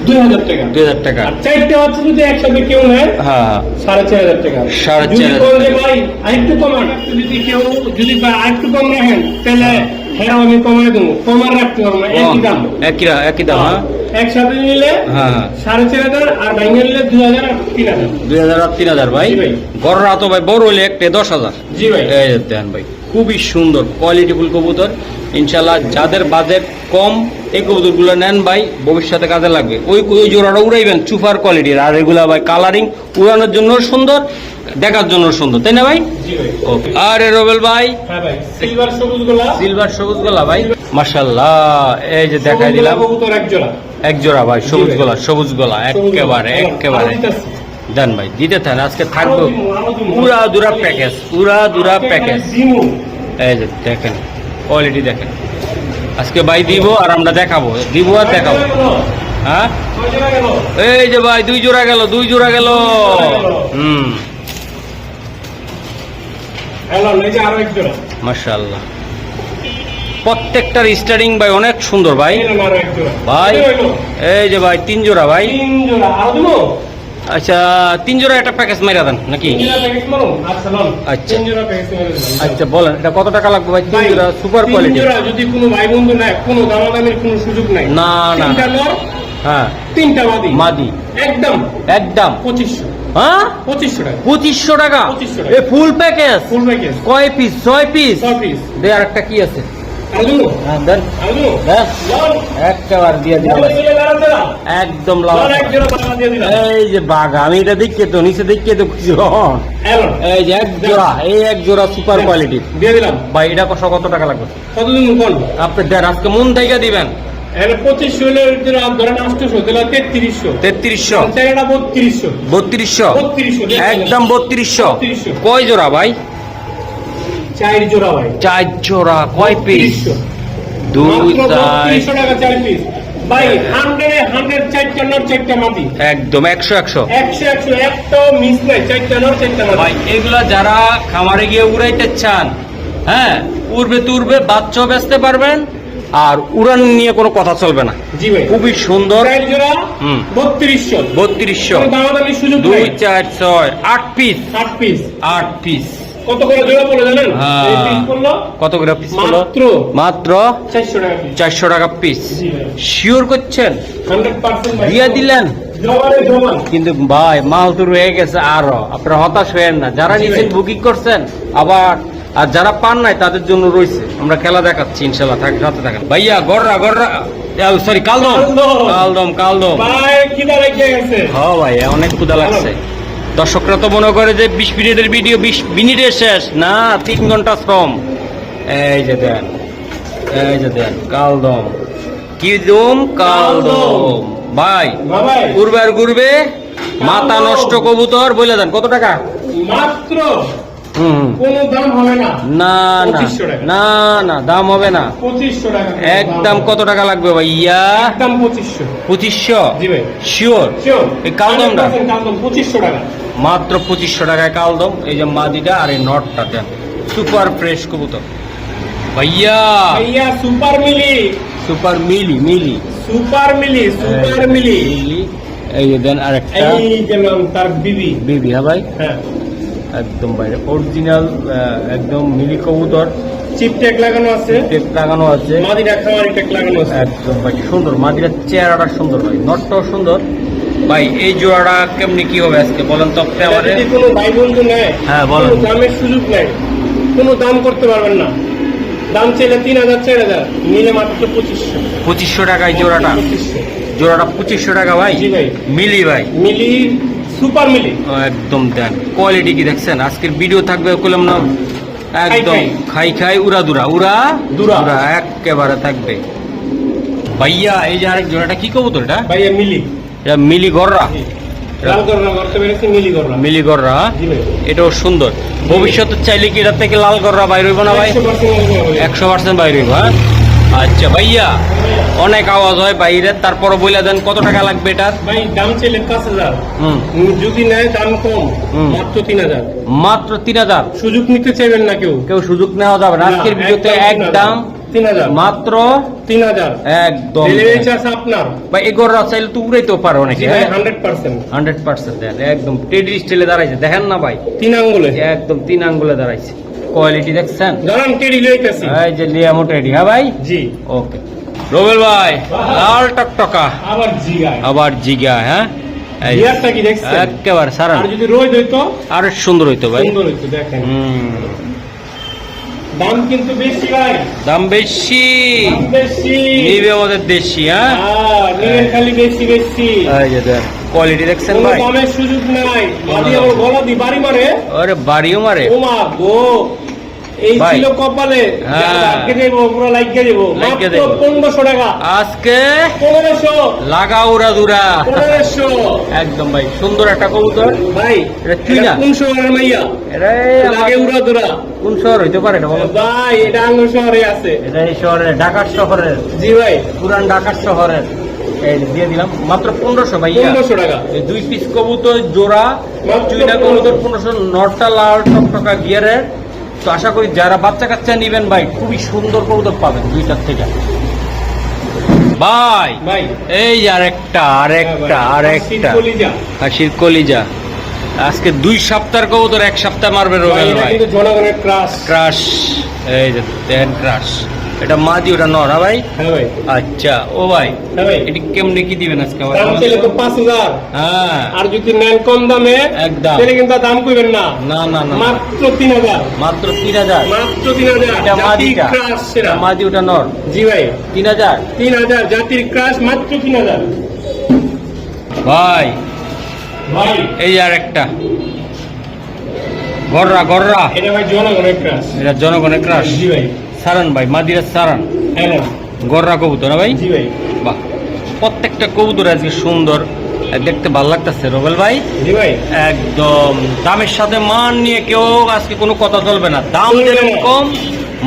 Speaker 2: 2000 টাকা।
Speaker 1: 2000 টাকা।
Speaker 2: আর চারটে বাচ্চা যদি একসাথে কেউ নেয়,
Speaker 1: হ্যাঁ
Speaker 2: 4500 টাকা।
Speaker 1: 4500
Speaker 2: যদি বলে ভাই আরেকটু কমান, যদি কেউ যদি আরেকটু কম রাখেন তাহলে হ্যাঁ আমি কমাই দেবো, কমার রাখতে পারবো না, একই দাম।
Speaker 1: একই দাম। হ্যাঁ
Speaker 2: একসাথে নিলে
Speaker 1: হ্যাঁ
Speaker 2: 4500 আর ভাঙে নিলে 2000 আর 3000।
Speaker 1: 2000 আর 3000 ভাই।
Speaker 2: জি ভাই।
Speaker 1: গররা তো ভাই বড় হইলে একটা 10000।
Speaker 2: জি ভাই।
Speaker 1: এই যে দেন ভাই, খুবই সুন্দর কোয়ালিটিফুল কবুতর। ইনশাআল্লাহ যাদের বাজেট কম এই কবুতরগুলো নেন ভাই, ভবিষ্যতে কাজে লাগবে। ওই জোড়াটা উড়াইবেন সুপার কোয়ালিটির, আর এগুলা ভাই কালারিং উড়ানোর জন্য সুন্দর, দেখার জন্য সুন্দর, তাই না ভাই?
Speaker 2: জি ভাই।
Speaker 1: ওকে। আরে রবেল ভাই,
Speaker 2: হ্যাঁ ভাই, সিলভার সবুজ গোলা,
Speaker 1: সিলভার সবুজ গলা ভাই, মাশাআল্লাহ। এই যে দেখাই
Speaker 2: সবুজ
Speaker 1: দিলাম
Speaker 2: গোলা কবুতর এক জোড়া।
Speaker 1: এক জোড়া ভাই, সবুজ
Speaker 2: ভাই।
Speaker 1: গলা, সবুজ গলা একেবারে একেবারে। দেন ভাই, দিতে থাকেন, আজকে থাকবো পুরা দুরা প্যাকেজ, পুরা দুরা প্যাকেজ। এই যে দেখেন কোয়ালিটি দেখেন, আজকে ভাই দিব আর আমরা দেখাবো, দিব আর দেখাবো। হ্যাঁ এই যে ভাই 2 জোড়া গেল, 2 জোড়া গেল। মাশাআল্লাহ, প্রত্যেকটার স্টারিং ভাই অনেক সুন্দর ভাই। ভাই এই যে ভাই 3 জোড়া ভাই। আচ্ছা 3 জোড়া একটা প্যাকেজ মাইরা দেন নাকি? আচ্ছা আচ্ছা বলেন, এটা কত টাকা লাগবে ভাই? 3 জোড়া সুপার কোয়ালিটি।
Speaker 2: যদি কোনো ভাই বন্ধু নেয়, কোনো দামাদামির কোনো সুযোগ নাই।
Speaker 1: না না, হ্যাঁ
Speaker 2: 3টা মাদি,
Speaker 1: মাদি
Speaker 2: একদম
Speaker 1: একদম
Speaker 2: 2500।
Speaker 1: হ্যাঁ
Speaker 2: 2500 টাকা।
Speaker 1: 2500 টাকা
Speaker 2: 2500 টাকা।
Speaker 1: এই ফুল প্যাকেজ।
Speaker 2: ফুল প্যাকেজ
Speaker 1: কয় পিস? 6 পিস।
Speaker 2: 6 পিস।
Speaker 1: দে আরেকটা কি আছে?
Speaker 2: আলু
Speaker 1: হ্যাঁ দেন
Speaker 2: আলু
Speaker 1: দেন,
Speaker 2: লাল
Speaker 1: একবার দিয়ে দিলাম একদম লাল।
Speaker 2: লাল এক জোড়া বাবা দিয়ে দিলাম।
Speaker 1: এই যে বাঘা, আমি এটা দেখতে তো নিচে দেখতে তো কিছু।
Speaker 2: এলো
Speaker 1: এই যে এক জোড়া, এই এক জোড়া সুপার কোয়ালিটি
Speaker 2: দিয়ে দিলাম।
Speaker 1: ভাই। এটা কত টাকা লাগবে?
Speaker 2: কতদিন কোন
Speaker 1: আপনি দেন, আজকে মন থেকে দিবেন।
Speaker 2: এখানে 2500 হলে ধরেন 800, তাহলে 3300।
Speaker 1: 3300
Speaker 2: চারটা 3200।
Speaker 1: 3200
Speaker 2: 3200
Speaker 1: একদম 3200।
Speaker 2: 3200
Speaker 1: কয় জোড়া ভাই?
Speaker 2: 4 জোড়া ভাই।
Speaker 1: 4 জোড়া। কয় পিস? 2 4
Speaker 2: 300 টাকা 4 পিস ভাই। 100 4টা নর 4টা মাদি,
Speaker 1: একদম 100 100
Speaker 2: 100 একটাও মিস নাই। 4টা নর 4টা মাদি
Speaker 1: ভাই। এগুলা যারা খামারে গিয়ে উড়াইতে চান, হ্যাঁ উড়বে তুরবে, বাচ্চাও বেচতে পারবেন, আর উড়ান নিয়ে কোনো কথা চলবে না।
Speaker 2: জি ভাই,
Speaker 1: খুবই সুন্দর।
Speaker 2: 4 জোড়া
Speaker 1: 3200
Speaker 2: 3200। দামাদামি সুযোগ
Speaker 1: 2
Speaker 2: নাই।
Speaker 1: 4 6 8 পিস।
Speaker 2: 8 পিস।
Speaker 1: 8 পিস।
Speaker 2: কত করে জোড়া পড়ে জানেন?
Speaker 1: হ্যাঁ।
Speaker 2: এই পিস পড়লো
Speaker 1: কত করে পিস হলো? মাত্র
Speaker 2: 400 টাকা পিস।
Speaker 1: 400 টাকা পিস।
Speaker 2: জি ভাই,
Speaker 1: শিওর করছেন?
Speaker 2: 100% ভাই।
Speaker 1: দিয়ে দিলেন
Speaker 2: জবানে জবান।
Speaker 1: কিন্তু ভাই মাল তো রয়ে গেছে আরো। আপনারা হতাশ হয়েন না, যারা
Speaker 2: জি
Speaker 1: নিচ্ছেন
Speaker 2: ভাই।
Speaker 1: বুকিং করছেন, আবার আর যারা পান নাই তাদের জন্য রয়েছে। আমরা খেলা দেখাচ্ছি ইনশাল্লাহ, সাথে থাকেন ভাইয়া। গররা গররা সরি কালদম কালদম কালদম
Speaker 2: ভাই খিদা লেগে গেছে।
Speaker 1: হ্যাঁ ভাই অনেক ক্ষুধা লাগছে। দর্শকরা তো মনে করে যে 20 মিনিটের ভিডিও 20 মিনিটে শেষ না, 3 ঘন্টা শ্রম। এই যে দেন, এই যে দেন কালদম, কি দম কালদম ভাই।
Speaker 2: ভাই
Speaker 1: ঘুরবে আর ঘুরবে, মাথা নষ্ট কবুতর। বলে দেন কত টাকা?
Speaker 2: মাত্র
Speaker 1: হুম
Speaker 2: কোনো দাম হবে না।
Speaker 1: না না
Speaker 2: 2500 টাকা।
Speaker 1: না না, দাম হবে না
Speaker 2: 2500 টাকা।
Speaker 1: একদম। কত টাকা লাগবে ভাইয়া?
Speaker 2: একদম 2500।
Speaker 1: 2500
Speaker 2: জি ভাই,
Speaker 1: শিওর?
Speaker 2: শিওর।
Speaker 1: এই কালদমটা
Speaker 2: 100% কালদম 2500 টাকা।
Speaker 1: মাত্র 2500 টাকায় কালদম। এই যে মাদিটা আর এই নটটা দেন, সুপার ফ্রেশ কবুতর ভাইয়া।
Speaker 2: ভাইয়া সুপার মিলি,
Speaker 1: সুপার মিলি মিলি
Speaker 2: সুপার মিলি, সুপার মিলি।
Speaker 1: মিলি। এই যে দেন আরেকটা
Speaker 2: এই গেলাম তার বিবি।
Speaker 1: বিবি। হ্যাঁ ভাই,
Speaker 2: হ্যাঁ,
Speaker 1: একদম বাইরে অরিজিনাল একদম মিলি কবুতর।
Speaker 2: চিপ ট্যাগ লাগানো আছে,
Speaker 1: টেপ লাগানো আছে,
Speaker 2: মাদিরা খামারি ট্যাগ লাগানো আছে।
Speaker 1: একদম ভাই সুন্দর। মাদিরার চেহারাটা সুন্দর ভাই, নটটাও সুন্দর ভাই। এই জোড়াটা কেমনি কি হবে আজকে বলেন তো আপনি আমারে?
Speaker 2: যদি কোনো ভাই বন্ধু নেয়,
Speaker 1: হ্যাঁ, বলেন।
Speaker 2: কোনো দামের সুযোগ নাই, কোনো দাম করতে পারবেন না। দাম চাইলে 3000 4000, নিলে মাত্র 2500।
Speaker 1: 2500 টাকা এই জোড়াটা।
Speaker 2: 2500
Speaker 1: জোড়াটা 2500 টাকা ভাই।
Speaker 2: জি ভাই।
Speaker 1: মিলি ভাই,
Speaker 2: মিলি সুপার মিলি।
Speaker 1: একদম দেন। কোয়ালিটি কি দেখছেন? আজকের ভিডিও থাকবে কলম না, একদম খাই খাই উড়া দুরা উড়া
Speaker 2: দুরা।
Speaker 1: দুরা একেবারে থাকবে ভাইয়া। এই যে আরেক জোড়াটা কি কবুতর এটা?
Speaker 2: ভাইয়া মিলি,
Speaker 1: এটা মিলি গররা,
Speaker 2: লাল গররা করতে পেরেছি, মিলি গররা।
Speaker 1: মিলি গররা।
Speaker 2: জি ভাই,
Speaker 1: এটাও সুন্দর। ভবিষ্যতে চাইলে কি এটা থেকে লাল গররা বাইর হইব না ভাই?
Speaker 2: 100% হবে।
Speaker 1: 100% বাইর হইব। হ্যাঁ আচ্ছা ভাইয়া, অনেক আওয়াজ হয় বাইরে, তারপরে বলে দেন কত টাকা লাগবে এটার?
Speaker 2: ভাই দাম চাইলে 5,000, যদি নেয় দাম কম, মাত্র 3,000।
Speaker 1: মাত্র 3,000?
Speaker 2: সুযোগ নিতে চাইবেন না কেউ?
Speaker 1: কেউ সুযোগ নেওয়া যাবে না আজকের ভিডিওতে, একদম
Speaker 2: 3,000,
Speaker 1: মাত্র
Speaker 2: 3,000
Speaker 1: একদম।
Speaker 2: ডেলিভারি চার্জ আপনার।
Speaker 1: ভাই এগোরা চাইলে তো উড়াইতেও পারো অনেকে।
Speaker 2: 100%।
Speaker 1: 100% দেন, একদম টেডি স্টাইলে দাঁড়াইছে, দেখেন না ভাই,
Speaker 2: 3 আঙ্গুলে
Speaker 1: একদম 3 আঙ্গুলে দাঁড়াইছে। কোয়ালিটি দেখছেন?
Speaker 2: দাঁড়ান টেডি লইতেছি।
Speaker 1: এই যে লিয়ামো টেডি। হ্যাঁ ভাই,
Speaker 2: জি।
Speaker 1: ওকে রোবেল ভাই, লাল টকটকা,
Speaker 2: আবার জিগায়,
Speaker 1: আবার জিগা। হ্যাঁ, এই
Speaker 2: জিগাটা কি দেখছেন?
Speaker 1: একেবারে সারা।
Speaker 2: আর যদি রোদ হইতো
Speaker 1: আরো সুন্দর হইতো ভাই।
Speaker 2: সুন্দর হইতো, দেখেন। দাম কিন্তু বেশি ভাই,
Speaker 1: দাম বেশি।
Speaker 2: দাম বেশি।
Speaker 1: নিবে আমাদের দেশি। হ্যাঁ,
Speaker 2: নিবেন খালি বেশি বেশি।
Speaker 1: এই যে দেন কোয়ালিটি দেখছেন
Speaker 2: কোনো
Speaker 1: ভাই,
Speaker 2: দামের সুযোগ নাই। মাদি আমার গলা দি বাড়ি মারে।
Speaker 1: আরে বাড়িও মারে।
Speaker 2: ও মা গো, এই
Speaker 1: ভাই।
Speaker 2: ছিল কপালে,
Speaker 1: হ্যাঁ।
Speaker 2: লাগকে দেবো, পুরো লাগকে দেবো,
Speaker 1: লাগকে
Speaker 2: মাত্র
Speaker 1: দেবো।
Speaker 2: 1500 টাকা।
Speaker 1: আজকে
Speaker 2: 1500,
Speaker 1: লাগা উড়া দুরা।
Speaker 2: 1500
Speaker 1: একদম ভাই, সুন্দর একটা কবুতর
Speaker 2: ভাই।
Speaker 1: এটা কি
Speaker 2: এটা
Speaker 1: না?
Speaker 2: কোন শহরের মাইয়া?
Speaker 1: এটা
Speaker 2: লাগে উড়া দুরা
Speaker 1: কোন শহর হইতে পারে এটা বলো?
Speaker 2: ভাই, এটা আঙ্গুর শহরে আছে।
Speaker 1: এটা এই শহরে, ঢাকার শহরের,
Speaker 2: জি ভাই,
Speaker 1: পুরান ঢাকার শহরের। এই যে দিয়ে দিলাম মাত্র 1500 ভাইয়া।
Speaker 2: 1500 টাকা।
Speaker 1: এই 2 পিস কবুতর জোড়া,
Speaker 2: মাত্র
Speaker 1: চুইনা কবুতর 1500, নটটা লাল টকটকা গিয়ারের। তো আশা করি যারা বাচ্চা কাচ্চা নিবেন ভাই, খুবই সুন্দর কবুতর পাবেন দুইটার থেকে ভাই।
Speaker 2: ভাই
Speaker 1: এই যে আরেকটা
Speaker 2: কলিজা।
Speaker 1: হাসির কলিজা। আজকে 2 সপ্তাহের কবুতর 1 সপ্তাহ মারবে
Speaker 2: ভাই,
Speaker 1: রোবেল
Speaker 2: এটা
Speaker 1: ভাই।
Speaker 2: কিন্তু জনগণের ক্রাশ।
Speaker 1: ক্রাশ, এই যে দেন ক্রাশ। এটা মাদি, ওটা নর। হ্যাঁ ভাই,
Speaker 2: হ্যাঁ ভাই,
Speaker 1: আচ্ছা। ও ভাই,
Speaker 2: হ্যাঁ ভাই।
Speaker 1: এটি কেমনে কি দিবেন আজকে ভাই?
Speaker 2: দাম চাইলে তো 5,000।
Speaker 1: হ্যাঁ,
Speaker 2: আর যদি নেন কম দামে,
Speaker 1: একদম।
Speaker 2: তাহলে কিন্তু আর দাম কইবেন না।
Speaker 1: না না না,
Speaker 2: মাত্র 3,000।
Speaker 1: মাত্র 3,000।
Speaker 2: মাত্র 3,000।
Speaker 1: এটা মাদিটা,
Speaker 2: ক্রাশ সেরা।
Speaker 1: এটা মাদি, ওটা নর।
Speaker 2: জি ভাই,
Speaker 1: 3,000
Speaker 2: 3,000 জাতির ক্রাশ, মাত্র 3,000
Speaker 1: ভাই।
Speaker 2: ভাই।
Speaker 1: এই যে আরেকটা গররা গররা,
Speaker 2: এটা ভাই জনগণের ক্রাশ।
Speaker 1: এটা জনগণের ক্রাশ।
Speaker 2: জি ভাই,
Speaker 1: সারান ভাই, মাদিরা সারান,
Speaker 2: হ্যাঁ না?
Speaker 1: গররা কবুতর। না ভাই,
Speaker 2: জি ভাই,
Speaker 1: বাহ, প্রত্যেকটা কবুতর আজকে সুন্দর, দেখতে ভালো লাগতেছে রোবেল ভাই।
Speaker 2: জি ভাই।
Speaker 1: একদম দামের সাথে মান নিয়ে কেউ আজকে কোনো কথা চলবে না। দাম
Speaker 2: চলবে
Speaker 1: যেরকম
Speaker 2: না।
Speaker 1: কম,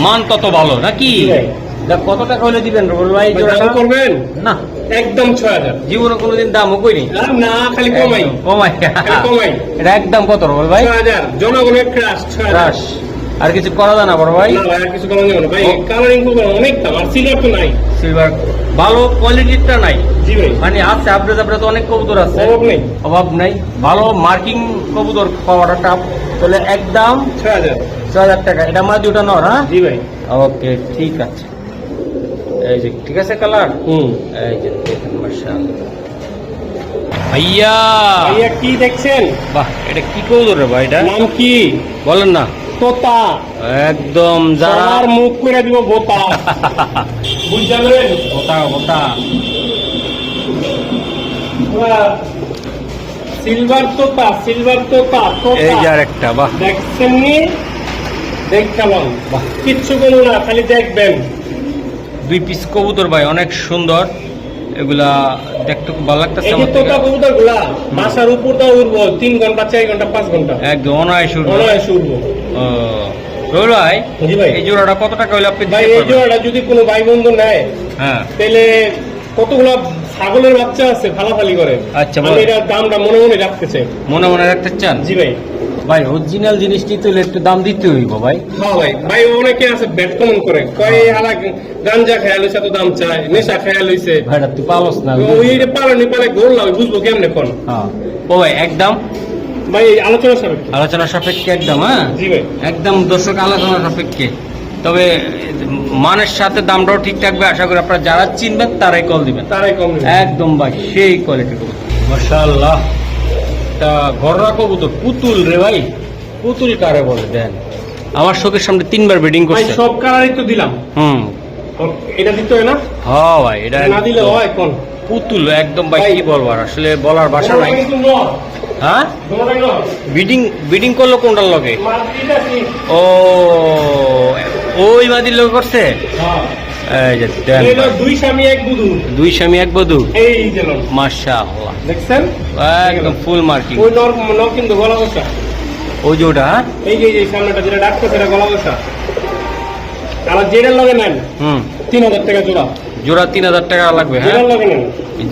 Speaker 1: মান তত ভালো নাকি?
Speaker 2: জি ভাই।
Speaker 1: দেখ কত টাকা হলে দিবেন রোবেল ভাই?
Speaker 2: ভাই, দাম করবেন?
Speaker 1: না,
Speaker 2: একদম 6,000।
Speaker 1: জীবনে কোনোদিন দামও কইনি।
Speaker 2: আর না, খালি কমাই।
Speaker 1: কমাই
Speaker 2: খালি কমাই।
Speaker 1: এটা একদম কত রোবেল ভাই?
Speaker 2: 6,000 জনগণের ক্রাশ, 6,000।
Speaker 1: ক্রাশ। আর কিছু করা যায় না বড় ভাই?
Speaker 2: না ভাই, আর কিছু কমানো যাবে না ভাই। কালারিং করবো অনেক দাম, আর সিলভার তো নাই।
Speaker 1: সিলভার ভালো কোয়ালিটিটা নাই,
Speaker 2: জি ভাই,
Speaker 1: মানে আছে আপডেট তো অনেক কবুতর আছে,
Speaker 2: অভাব নেই।
Speaker 1: অভাব নাই। ভালো মার্কিং কবুতর পাওয়াটা টাফ। তাহলে একদম
Speaker 2: 6,000।
Speaker 1: 6,000 টাকা। এটা মাঝে ওটা নর। হ্যাঁ,
Speaker 2: জি ভাই।
Speaker 1: ওকে, ঠিক আছে। এই যে ঠিক আছে কালার।
Speaker 2: হুম।
Speaker 1: এই যে দেখেন মাশাআল্লাহ ভাইয়া।
Speaker 2: ভাইয়া কি দেখছেন?
Speaker 1: বাহ, এটা কি কবুতর রে ভাই? এটা
Speaker 2: নাম কি?
Speaker 1: বলেন না।
Speaker 2: তোতা।
Speaker 1: একদম যারা
Speaker 2: সবার মুখ করে দিব বোতা। বুঝলেন?
Speaker 1: ওটা ওটা
Speaker 2: সিলভার তোতা, সিলভার তোতা,
Speaker 1: এই যে
Speaker 2: তোতা।
Speaker 1: আরেকটা। বাহ,
Speaker 2: দেখছেন নি? দেখলাম।
Speaker 1: বাহ,
Speaker 2: কিচ্ছু বলবো না, খালি দেখবেন।
Speaker 1: 2 পিস কবুতর ভাই, অনেক সুন্দর। এগুলা দেখতে খুব ভালো লাগতেছে
Speaker 2: এই যে
Speaker 1: আমার
Speaker 2: তোতা
Speaker 1: থেকে।
Speaker 2: কবুতর গুলা বাসার উপর দিয়ে উড়বো 3 ঘন্টা, 4 ঘন্টা, 5 ঘন্টা।
Speaker 1: একদম অনায়াস উঠবে।
Speaker 2: অনায়াসে উড়বো।
Speaker 1: রোল ভাই,
Speaker 2: জি ভাই।
Speaker 1: এই জোড়াটা কত টাকা হলে আপনি
Speaker 2: ভাই,
Speaker 1: দিতে
Speaker 2: এই
Speaker 1: পারবেন?
Speaker 2: জোড়াটা যদি কোনো ভাই বন্ধু নেয়,
Speaker 1: হ্যাঁ,
Speaker 2: তাহলে কতগুলো ছাগলের বাচ্চা আছে ফালাফালি করে।
Speaker 1: আচ্ছা,
Speaker 2: আমি
Speaker 1: বল।
Speaker 2: এটার দামটা মনে মনে রাখতে চাই।
Speaker 1: মনে মনে রাখতে চান?
Speaker 2: জি ভাই।
Speaker 1: ভাই অরিজিনাল জিনিসটি তো একটু দাম দিতে হইব ভাই।
Speaker 2: হ্যাঁ ভাই, ভাই অনেকে আছে ব্যাট কমন করে, কয় হালা গাঞ্জা খেয়াল হয়েছে তো দাম চায়, নেশা খেয়াল হয়েছে।
Speaker 1: ভাইটা তুই পালস না।
Speaker 2: ওই পালানি পালে গোল লাগে, বুঝবো কেমনে কোন।
Speaker 1: হ্যাঁ, ও ভাই একদম
Speaker 2: ভাই আলোচনা সাপেক্ষে।
Speaker 1: আলোচনা সাপেক্ষে একদম। হ্যাঁ,
Speaker 2: জি ভাই।
Speaker 1: একদম দর্শক আলোচনা সাপেক্ষে। তবে মানের সাথে দামটাও ঠিক থাকবে। আশা করি আপনারা যারা চিনবেন তারাই কল দিবেন।
Speaker 2: তারাই কম নেবে।
Speaker 1: একদম ভাই সেই কোয়ালিটি কবুতর মাশাআল্লাহ। তা ঘররা কবুতর পুতুল রে ভাই, পুতুল কারে বলে দেন। আমার চোখের সামনে 3বার ব্রিডিং
Speaker 2: ভাই
Speaker 1: করছে।
Speaker 2: সব কালারই তো দিলাম।
Speaker 1: হুম,
Speaker 2: এটা দিতে হয় না?
Speaker 1: হ্যাঁ ভাই, এটা
Speaker 2: না দিলে হয় কোন?
Speaker 1: পুতুল একদম ভাই,
Speaker 2: ভাই,
Speaker 1: কি বলবো আর, আসলে বলার ভাষা নাই।
Speaker 2: কিন্তু নর,
Speaker 1: হ্যাঁ,
Speaker 2: দোনোটাই নর।
Speaker 1: ব্রিডিং ব্রিডিং করলো কোনটার লগে?
Speaker 2: মাটিটা কি?
Speaker 1: ও, ওই মাদির লগে করছে।
Speaker 2: হ্যাঁ।
Speaker 1: এই যে দেন
Speaker 2: এই হলো
Speaker 1: ভাই,
Speaker 2: 2 স্বামী 1 বুধু।
Speaker 1: 2 স্বামী 1 বধূ।
Speaker 2: এই যেন
Speaker 1: মাশাআল্লাহ,
Speaker 2: দেখছেন?
Speaker 1: একদম ফুল মার্কিং।
Speaker 2: ওই নর কিন্তু গলা বসা।
Speaker 1: ওই যে ওটা। হ্যাঁ,
Speaker 2: এই যে সামনেটা যেটা ডাকছে সেটা গলা বসা। আর যেটার লগে নেন
Speaker 1: হুম
Speaker 2: 3000 টাকা জোড়া।
Speaker 1: জোড়া 3000 টাকা লাগবে। হ্যাঁ
Speaker 2: যেটার লগে নেন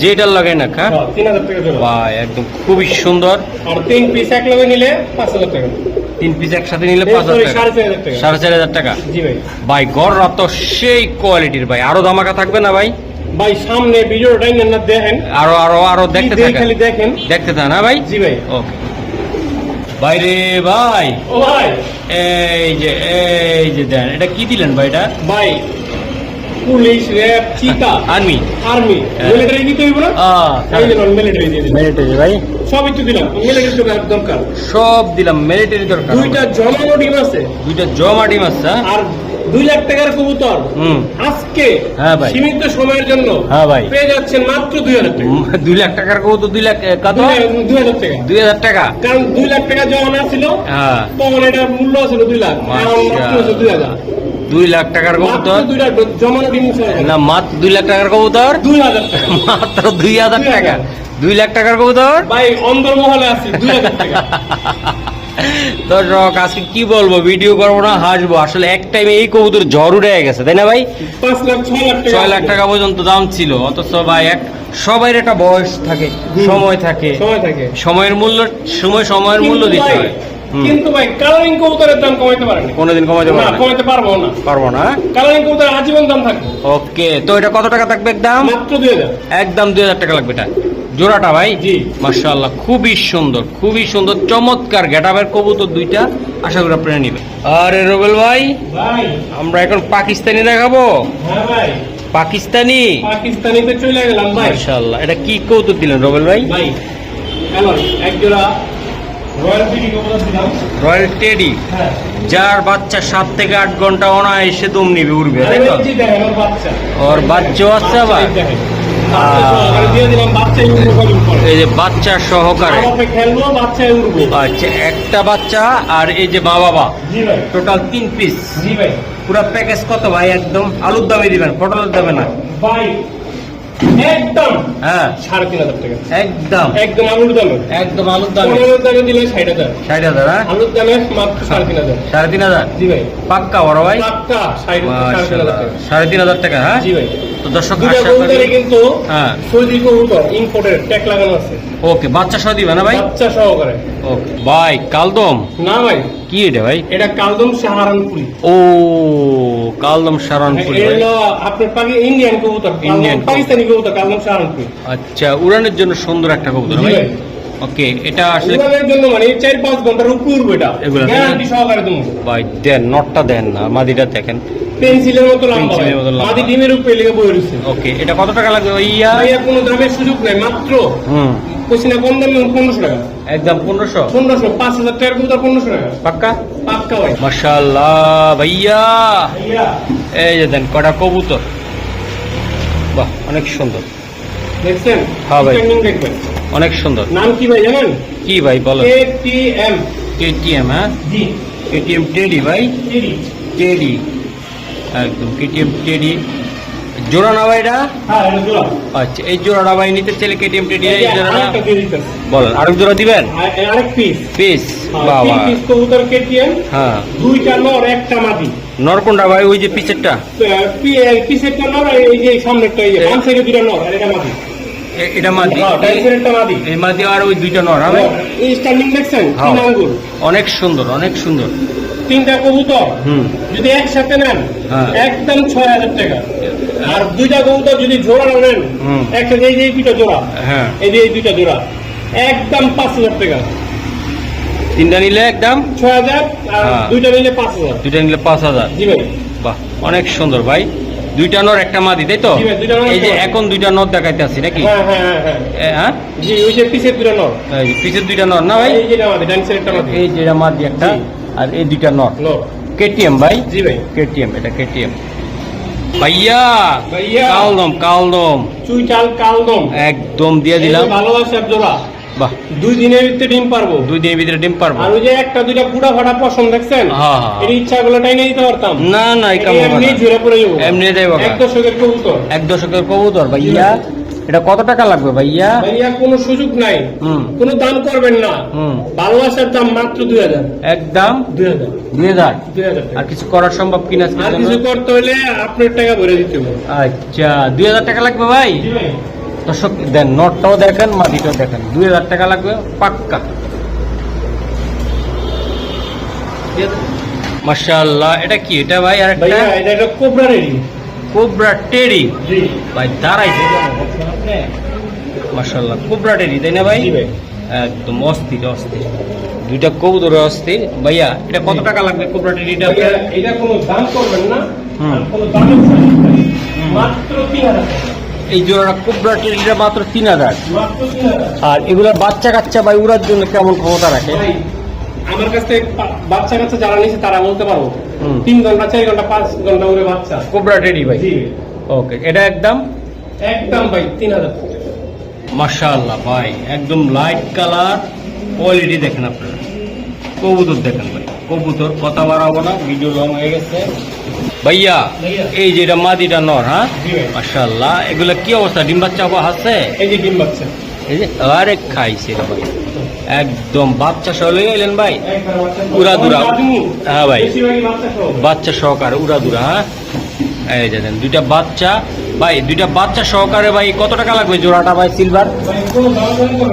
Speaker 1: যেটার লাগে না হ্যাঁ
Speaker 2: 3000 টাকা জোড়া।
Speaker 1: ভাই একদম খুবই সুন্দর।
Speaker 2: আর 3 পিস এক লগে নিলে 5000 টাকা।
Speaker 1: 3 পিস একসাথে নিলে 5000 টাকা,
Speaker 2: 4500 টাকা।
Speaker 1: 4500 টাকা।
Speaker 2: জি ভাই।
Speaker 1: ভাই গররা তো সেই কোয়ালিটির ভাই, আরো ধামাকা থাকবে না ভাই?
Speaker 2: ভাই সামনে ভিডিওটাই নেন না দেখেন,
Speaker 1: আরো দেখতে
Speaker 2: কি দেখে
Speaker 1: থাকেন,
Speaker 2: খালি দেখেন।
Speaker 1: দেখতে থাকেন। হ্যাঁ ভাই
Speaker 2: জি ভাই।
Speaker 1: ওকে ভাই রে ভাই
Speaker 2: ও ভাই
Speaker 1: এই যে দেন এটা কি দিলেন ভাই? এটা
Speaker 2: ভাই পুলিশ র্যাব চিতা
Speaker 1: আর্মি
Speaker 2: আর্মি মিলিটারি দিতে হইব না? এই যে মিলিটারি দিয়ে দিলাম।
Speaker 1: মিলিটারি ভাই
Speaker 2: সবই তো দিলাম, মিলিটারি তো দরকার।
Speaker 1: সব দিলাম, মিলিটারি দরকার।
Speaker 2: দুইটা জমানো ডিম আছে,
Speaker 1: দুইটা জমা ডিম আছে।
Speaker 2: আর 2 লাখ টাকার কবুতর
Speaker 1: হুম
Speaker 2: আজকে
Speaker 1: হ্যাঁ ভাই
Speaker 2: সীমিত সময়ের জন্য
Speaker 1: হ্যাঁ ভাই
Speaker 2: পেয়ে যাচ্ছেন মাত্র 2000 টাকা।
Speaker 1: 2 লাখ টাকার কবুতর তো 2 লাখ কত?
Speaker 2: 2000 টাকা।
Speaker 1: 2000 টাকা।
Speaker 2: কারণ 2 লাখ টাকা জমা ছিল
Speaker 1: হ্যাঁ
Speaker 2: তখন এটার মূল্য ছিল 2 লাখ, এখন মাত্র হচ্ছে 2000।
Speaker 1: 2 লাখ টাকার কবুতর
Speaker 2: মাত্র 2 লাখ জমানো ডিম
Speaker 1: না, মাত্র 2 লাখ টাকার কবুতর।
Speaker 2: 2000 টাকা।
Speaker 1: মাত্র 2000 টাকা। 2 লাখ টাকার কবুতর।
Speaker 2: ভাই অন্দরমহলে আছি 2000 টাকা।
Speaker 1: দর্শক আজকে কি বলবো, ভিডিও করবো না হাসবো। আসলে এক টাইমে এই কবুতর ঝড় উঠে গেছে তাই না ভাই?
Speaker 2: 5 লাখ 6 লাখ টাকা
Speaker 1: 6 লাখ টাকা পর্যন্ত দাম ছিল। অথচ ভাই সবাই একটা বয়স থাকে, সময় থাকে,
Speaker 2: সময় থাকে,
Speaker 1: সময়ের মূল্য দিতে হয়।
Speaker 2: কিন্তু ভাই কালারিং কবুতরের দাম কমাইতে পারেনি,
Speaker 1: কোনোদিন কমাতে
Speaker 2: না কমাইতে পারবো না। কালারিং কবুতর আজীবন দাম থাকবে।
Speaker 1: ওকে, তো এটা কত টাকা থাকবে একদম?
Speaker 2: মাত্র 2000।
Speaker 1: একদম 2000 টাকা লাগবে এটা জোড়াটা ভাই।
Speaker 2: জি
Speaker 1: মাশাআল্লাহ খুবই সুন্দর চমৎকার গেটআপের কবুতর দুইটা। আশা করি আপনারা নেবেন। আরে রবেল ভাই আমরা এখন পাকিস্তানি দেখাবো।
Speaker 2: হ্যাঁ ভাই
Speaker 1: পাকিস্তানিতে
Speaker 2: চলে গেলাম ভাই।
Speaker 1: মাশাআল্লাহ এটা কি কবুতর দিলেন রবেল ভাই?
Speaker 2: ভাই এমন এক জোড়া রয়্যাল টেডি কবুতর দিলাম।
Speaker 1: রয়্যাল টেডি,
Speaker 2: হ্যাঁ
Speaker 1: যার বাচ্চা 7 থেকে 8 ঘন্টা অনায়াসে দম নিবে, উড়বে তাই তো?
Speaker 2: জি দেখেন ওর বাচ্চা,
Speaker 1: ওর বাচ্চাও আছে আবার।
Speaker 2: দেখেন বাচ্চা দিয়ে দিলাম, বাচ্চা উড়বে করে।
Speaker 1: এই যে বাচ্চা সহকারে
Speaker 2: আমাকে খেলবো, বাচ্চা উড়বে।
Speaker 1: আচ্ছা একটা বাচ্চা আর এই যে মা বাবা
Speaker 2: জি ভাই।
Speaker 1: Total 3 piece.
Speaker 2: জি ভাই।
Speaker 1: পুরো প্যাকেজ কত ভাই? একদম আলুর দামে দিবেন, পটলের দামে না
Speaker 2: ভাই একদম
Speaker 1: হ্যাঁ
Speaker 2: 3500 টাকা।
Speaker 1: একদম
Speaker 2: আলুর দামে,
Speaker 1: একদম আলুর দামে।
Speaker 2: পটলের দামে দিলে 60,000।
Speaker 1: 60,000 হ্যাঁ
Speaker 2: আলুর দামে মাত্র 3500।
Speaker 1: 3,500
Speaker 2: জি ভাই।
Speaker 1: পাক্কা বড় ভাই?
Speaker 2: পাক্কা 3500 টাকা।
Speaker 1: 3,500 টাকা হ্যাঁ।
Speaker 2: জি ভাই।
Speaker 1: তো দর্শক
Speaker 2: দুটো
Speaker 1: আশা
Speaker 2: কবুতরে
Speaker 1: করি
Speaker 2: কিন্তু
Speaker 1: হ্যাঁ
Speaker 2: সৌদি কবুতর ইম্পোর্টের ট্যাগ লাগানো আছে।
Speaker 1: ওকে বাচ্চা সহ দিবে না ভাই?
Speaker 2: বাচ্চা সহকারে।
Speaker 1: ওকে ভাই কালদম
Speaker 2: না ভাই
Speaker 1: কি এটা ভাই?
Speaker 2: এটা কালদম সাহারানপুরি।
Speaker 1: ও কালদম সারানপুরি ভাই।
Speaker 2: এটা আপনার ইন্ডিয়ান কবুতর, পাকিস্তানি কবুতর কালদম সাহারানপুরি।
Speaker 1: আচ্ছা উড়ানের জন্য সুন্দর একটা কবুতর
Speaker 2: জি
Speaker 1: ভাই।
Speaker 2: ভাই।
Speaker 1: ওকে এটা আসলে
Speaker 2: উড়ানের জন্য মানে 4-5 ঘন্টার উপর উড়বে এটা,
Speaker 1: এগুলা
Speaker 2: গ্যারান্টি সহকারে দেবো।
Speaker 1: ভাই দেন নটটা দেন না, মাদিটা দেখেন
Speaker 2: পেন্সিলের মতো লম্বা,
Speaker 1: পেন্সিলের মতো লম্বা।
Speaker 2: মাদি ডিমের উপরে লেগে বয়ে রয়েছে।
Speaker 1: ওকে এটা কত টাকা লাগবে ভাইয়া?
Speaker 2: ভাইয়া কোনো দামের সুযোগ নাই, মাত্র পয়সা কম দামে 1500 টাকা।
Speaker 1: একদম 1500
Speaker 2: 5,000 টাকার কবুতর 1500 টাকা
Speaker 1: পাক্কা।
Speaker 2: পাক্কা ভাই।
Speaker 1: মাশাআল্লাহ ভাইয়া
Speaker 2: ভাইয়া
Speaker 1: এই যে দেন কটা কবুতর, বাহ অনেক সুন্দর।
Speaker 2: দেখছেন?
Speaker 1: হ্যাঁ ভাই।
Speaker 2: ট্রেনিং দেখবেন।
Speaker 1: অনেক সুন্দর।
Speaker 2: নাম কি ভাই জানেন?
Speaker 1: কি ভাই বলো?
Speaker 2: KTM।
Speaker 1: কেটিএম হ্যাঁ
Speaker 2: জি
Speaker 1: কেটিএম টেডি ভাই।
Speaker 2: টেডি।
Speaker 1: টেডি একদম কেটিএম টেডি জোড়া না ভাই এটা?
Speaker 2: হ্যাঁ এটা জোড়া।
Speaker 1: আচ্ছা এই জোড়াটা ভাই নিতে চাইলে কেটিএম টেডি এই জোড়াটা
Speaker 2: আরেকটা দিয়ে দিতেছি।
Speaker 1: বলেন আরেক জোড়া দিবেন?
Speaker 2: আরেক পিস।
Speaker 1: পিস বাবা
Speaker 2: পিস কবুতর KTM,
Speaker 1: হ্যাঁ
Speaker 2: দুইটা নর একটা মাদি।
Speaker 1: নরকোন্ডা ভাই ওই যে পিছেরটা
Speaker 2: পিসেরটা নর, এই যে সামনেরটা, এই যে বাম সাইডে দুইটা নর আর এটা মাদি।
Speaker 1: এটা মাদি,
Speaker 2: হ্যাঁ ডান সাইডেরটা মাদি।
Speaker 1: এই মাদি আর ওই দুইটা নর হ্যাঁ ভাই।
Speaker 2: এই স্ট্যান্ডিং দেখছেন?
Speaker 1: হ্যাঁ।
Speaker 2: 3 আঙ্গুল,
Speaker 1: অনেক সুন্দর অনেক সুন্দর।
Speaker 2: 3টা কবুতর
Speaker 1: হুম
Speaker 2: যদি একসাথে নেন
Speaker 1: হ্যাঁ।
Speaker 2: একদম 6000 টাকা। আর দুইটা কবুতর যদি জোড়া নেন
Speaker 1: হুম।
Speaker 2: একসাথে, এই যে এই দুইটা জোড়া,
Speaker 1: হ্যাঁ
Speaker 2: এই যে এই দুইটা জোড়া একদম 5000 টাকা।
Speaker 1: 3টা নিলে একদম
Speaker 2: 6000 আর
Speaker 1: হ্যাঁ।
Speaker 2: দুইটা নিলে 5000।
Speaker 1: 2টা নিলে 5000।
Speaker 2: জি ভাই।
Speaker 1: বাহ অনেক সুন্দর ভাই। 2টা নর একটা মাদি তাই তো?
Speaker 2: জি ভাই, 2টা নর
Speaker 1: এই যে
Speaker 2: একটা মাদি।
Speaker 1: এখন 2টা নর দেখাইতে আছি নাকি?
Speaker 2: হ্যাঁ হ্যাঁ হ্যাঁ হ্যাঁ
Speaker 1: হ্যাঁ
Speaker 2: জি, ওই যে পিসের দুইটা নর,
Speaker 1: এই যে পিছের 2টা নর না ভাই?
Speaker 2: এই যে মাদি, ডান সাইডেরটা মাদি।
Speaker 1: এই যে মাদি একটা
Speaker 2: জি।
Speaker 1: আর এই 2টা নর।
Speaker 2: নর।
Speaker 1: কেটিএম ভাই।
Speaker 2: জি ভাই।
Speaker 1: কেটিএম এটা কেটিএম ভাইয়া।
Speaker 2: ভাইয়া।
Speaker 1: কালদম
Speaker 2: চুই চাল কালদম
Speaker 1: একদম দিয়ে দিলাম।
Speaker 2: এই যে ভালোবাসার জোড়া,
Speaker 1: বাহ
Speaker 2: 2 দিনের ভিতরে ডিম পারবো।
Speaker 1: 2 দিনের ভিতরে ডিম পারবো।
Speaker 2: আর ওই যে একটা দুইটা পুরা ফাটা পছন্দ দেখছেন?
Speaker 1: হ্যাঁ, হ্যাঁ।
Speaker 2: এর ইচ্ছা গুলো টাইনে দিতে পারতাম।
Speaker 1: না না এই কাম
Speaker 2: এমনি ঝরে পড়ে যাবো।
Speaker 1: এমনি যাইব
Speaker 2: 1 দশকের কবুতর।
Speaker 1: 1 দশকের কবুতর ভাইয়া। এটা কত টাকা লাগবে ভাইয়া?
Speaker 2: ভাইয়া কোনো সুযোগ নাই, কোনো দাম করবেন না, ভালোবাসার দাম মাত্র 2000,
Speaker 1: একদম
Speaker 2: 2000,
Speaker 1: 2000।
Speaker 2: 2000
Speaker 1: আর কিছু করার সম্ভব কিনা?
Speaker 2: আর কিছু করতে হলে আপনার টাকা ভরে দিতে হবে।
Speaker 1: আচ্ছা 2000 টাকা লাগবে ভাই।
Speaker 2: জি ভাই।
Speaker 1: দর্শক দেন, নটটাও দেখেন, মাটিটাও দেখেন, 2000 টাকা লাগবে পাক্কা। মাশাআল্লাহ, এটা কি এটা ভাই? আর
Speaker 2: ভাইয়া এটা একটা কোবরা রেডি,
Speaker 1: কোবরা টেডি
Speaker 2: জি
Speaker 1: ভাই, দাঁড়াইছে মাশাআল্লাহ, কোবরা টেডি তাই না ভাই?
Speaker 2: জি ভাই।
Speaker 1: একদম অস্থির অস্থির, দুইটা কবুতর অস্থির। ভাইয়া এটা কত টাকা লাগবে কোবরা টেডিটা?
Speaker 2: ভাইয়া এটা কোনো দাম করবেন না,
Speaker 1: হুম।
Speaker 2: আর কোনো দামের সুযোগ নাই, মাত্র 3000 টাকা,
Speaker 1: এই জোড়াটা কোবরা টেডিটা মাত্র 3000।
Speaker 2: মাত্র 3000।
Speaker 1: আর এগুলোর বাচ্চা কাচ্চা ভাই উড়ার জন্য কেমন ক্ষমতা রাখে?
Speaker 2: ভাই আমার কাছে বাচ্চা কাচ্চা যারা নিয়েছে তারা বলতে পারবো,
Speaker 1: হুম।
Speaker 2: 3 ঘন্টা 4 ঘন্টা 5 ঘন্টা উড়ে বাচ্চা।
Speaker 1: কোবরা টেডি ভাই,
Speaker 2: জি
Speaker 1: ওকে। এটা একদম
Speaker 2: একদম ভাই 3000 টাকা।
Speaker 1: মাশাআল্লাহ ভাই, একদম লাইট কালার, কোয়ালিটি দেখেন আপনারা, কবুতর দেখেন ভাই, কবুতর কথা বাড়াবো না, ভিডিও লং হয়ে গেছে। ভাইয়া এই যে এটা মাদিটা নর, হ্যাঁ
Speaker 2: জি ভাই।
Speaker 1: মাশাআল্লাহ, এগুলা কি অবস্থা? ডিম বাচ্চা আছে?
Speaker 2: এই যে ডিম বাচ্চা,
Speaker 1: এই যে আরে খাইছে রে ভাই, একদম বাচ্চা সহ লয়ে এলেন ভাই,
Speaker 2: একবার বাচ্চা
Speaker 1: উড়াদুরা। হ্যাঁ ভাই,
Speaker 2: বেশিরভাগই বাচ্চা সহ।
Speaker 1: বাচ্চা সহকারে উড়াদুরা। হ্যাঁ এই যে দেন, দুইটা বাচ্চা ভাই, দুইটা বাচ্চা সহকারে ভাই কত টাকা লাগবে জোড়াটা ভাই সিলভার?
Speaker 2: ভাই কোনো দাম করবেন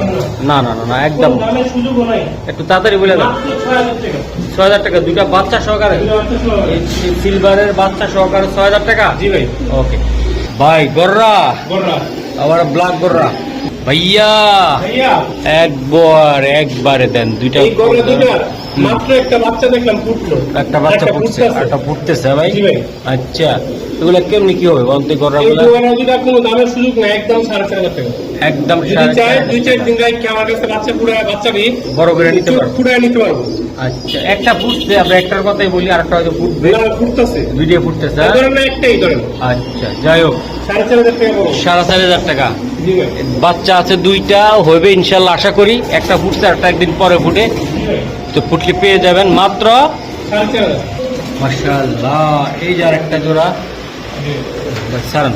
Speaker 2: না,
Speaker 1: না না না না, একদম
Speaker 2: কোনো দামের সুযোগও নাই,
Speaker 1: একটু তাড়াতাড়ি বলে দেন।
Speaker 2: মাত্র 6000 টাকা,
Speaker 1: 6000 টাকা দুইটা বাচ্চা সহকারে,
Speaker 2: দুটো বাচ্চা সহ।
Speaker 1: এই সিলভারের বাচ্চা সহকারে 6000 টাকা।
Speaker 2: জি ভাই।
Speaker 1: ওকে ভাই, গররা
Speaker 2: গোড়া
Speaker 1: আবার ব্ল্যাক গররা ভাইয়া,
Speaker 2: ভাইয়া
Speaker 1: একবারে দেন দুইটা।
Speaker 2: এই গোড়া দুটো মাত্র একটা বাচ্চা দেখলাম ফুটলো,
Speaker 1: একটা বাচ্চা ফুটছে,
Speaker 2: ফুটতেছে।
Speaker 1: একটা ফুটতেছে ভাই।
Speaker 2: জি ভাই।
Speaker 1: আচ্ছা এগুলা কেমনি কি হবে বলতে? গররা
Speaker 2: এই
Speaker 1: গুলা
Speaker 2: গোড়া দুটো কোনো দামের সুযোগ নাই, একদম 4500 টাকা।
Speaker 1: একদম
Speaker 2: যদি
Speaker 1: সাড়ে
Speaker 2: চাই
Speaker 1: চার।
Speaker 2: 2-4 দিন রাখি আমার কাছে বাচ্চা পুরায় বাচ্চা বি
Speaker 1: বড় করে নিতে পারবো।
Speaker 2: পুরায় নিতে পারবো।
Speaker 1: আচ্ছা একটা ফুটছে, আমরা একটার কথাই বলি, আরেকটা হয়তো ফুটবে,
Speaker 2: না ফুটতেছে,
Speaker 1: দুইটা ফুটতেছে। হ্যাঁ?
Speaker 2: ধরেন না একটাই ধরেন,
Speaker 1: আচ্ছা যাই হোক,
Speaker 2: 4500 টাকা পড়বে।
Speaker 1: 4500 টাকা।
Speaker 2: জি ভাই।
Speaker 1: বাচ্চা আছে দুইটা, হবে ইনশাল্লাহ আশা করি। একটা ফুটছে, একটা একদিন পরে ফুটে,
Speaker 2: জি ভাই।
Speaker 1: তো ফুটলে পেয়ে যাবেন মাত্র।
Speaker 2: 4500
Speaker 1: মাশাআল্লাহ, এই যে আরেকটা জোড়া
Speaker 2: জি
Speaker 1: সারান।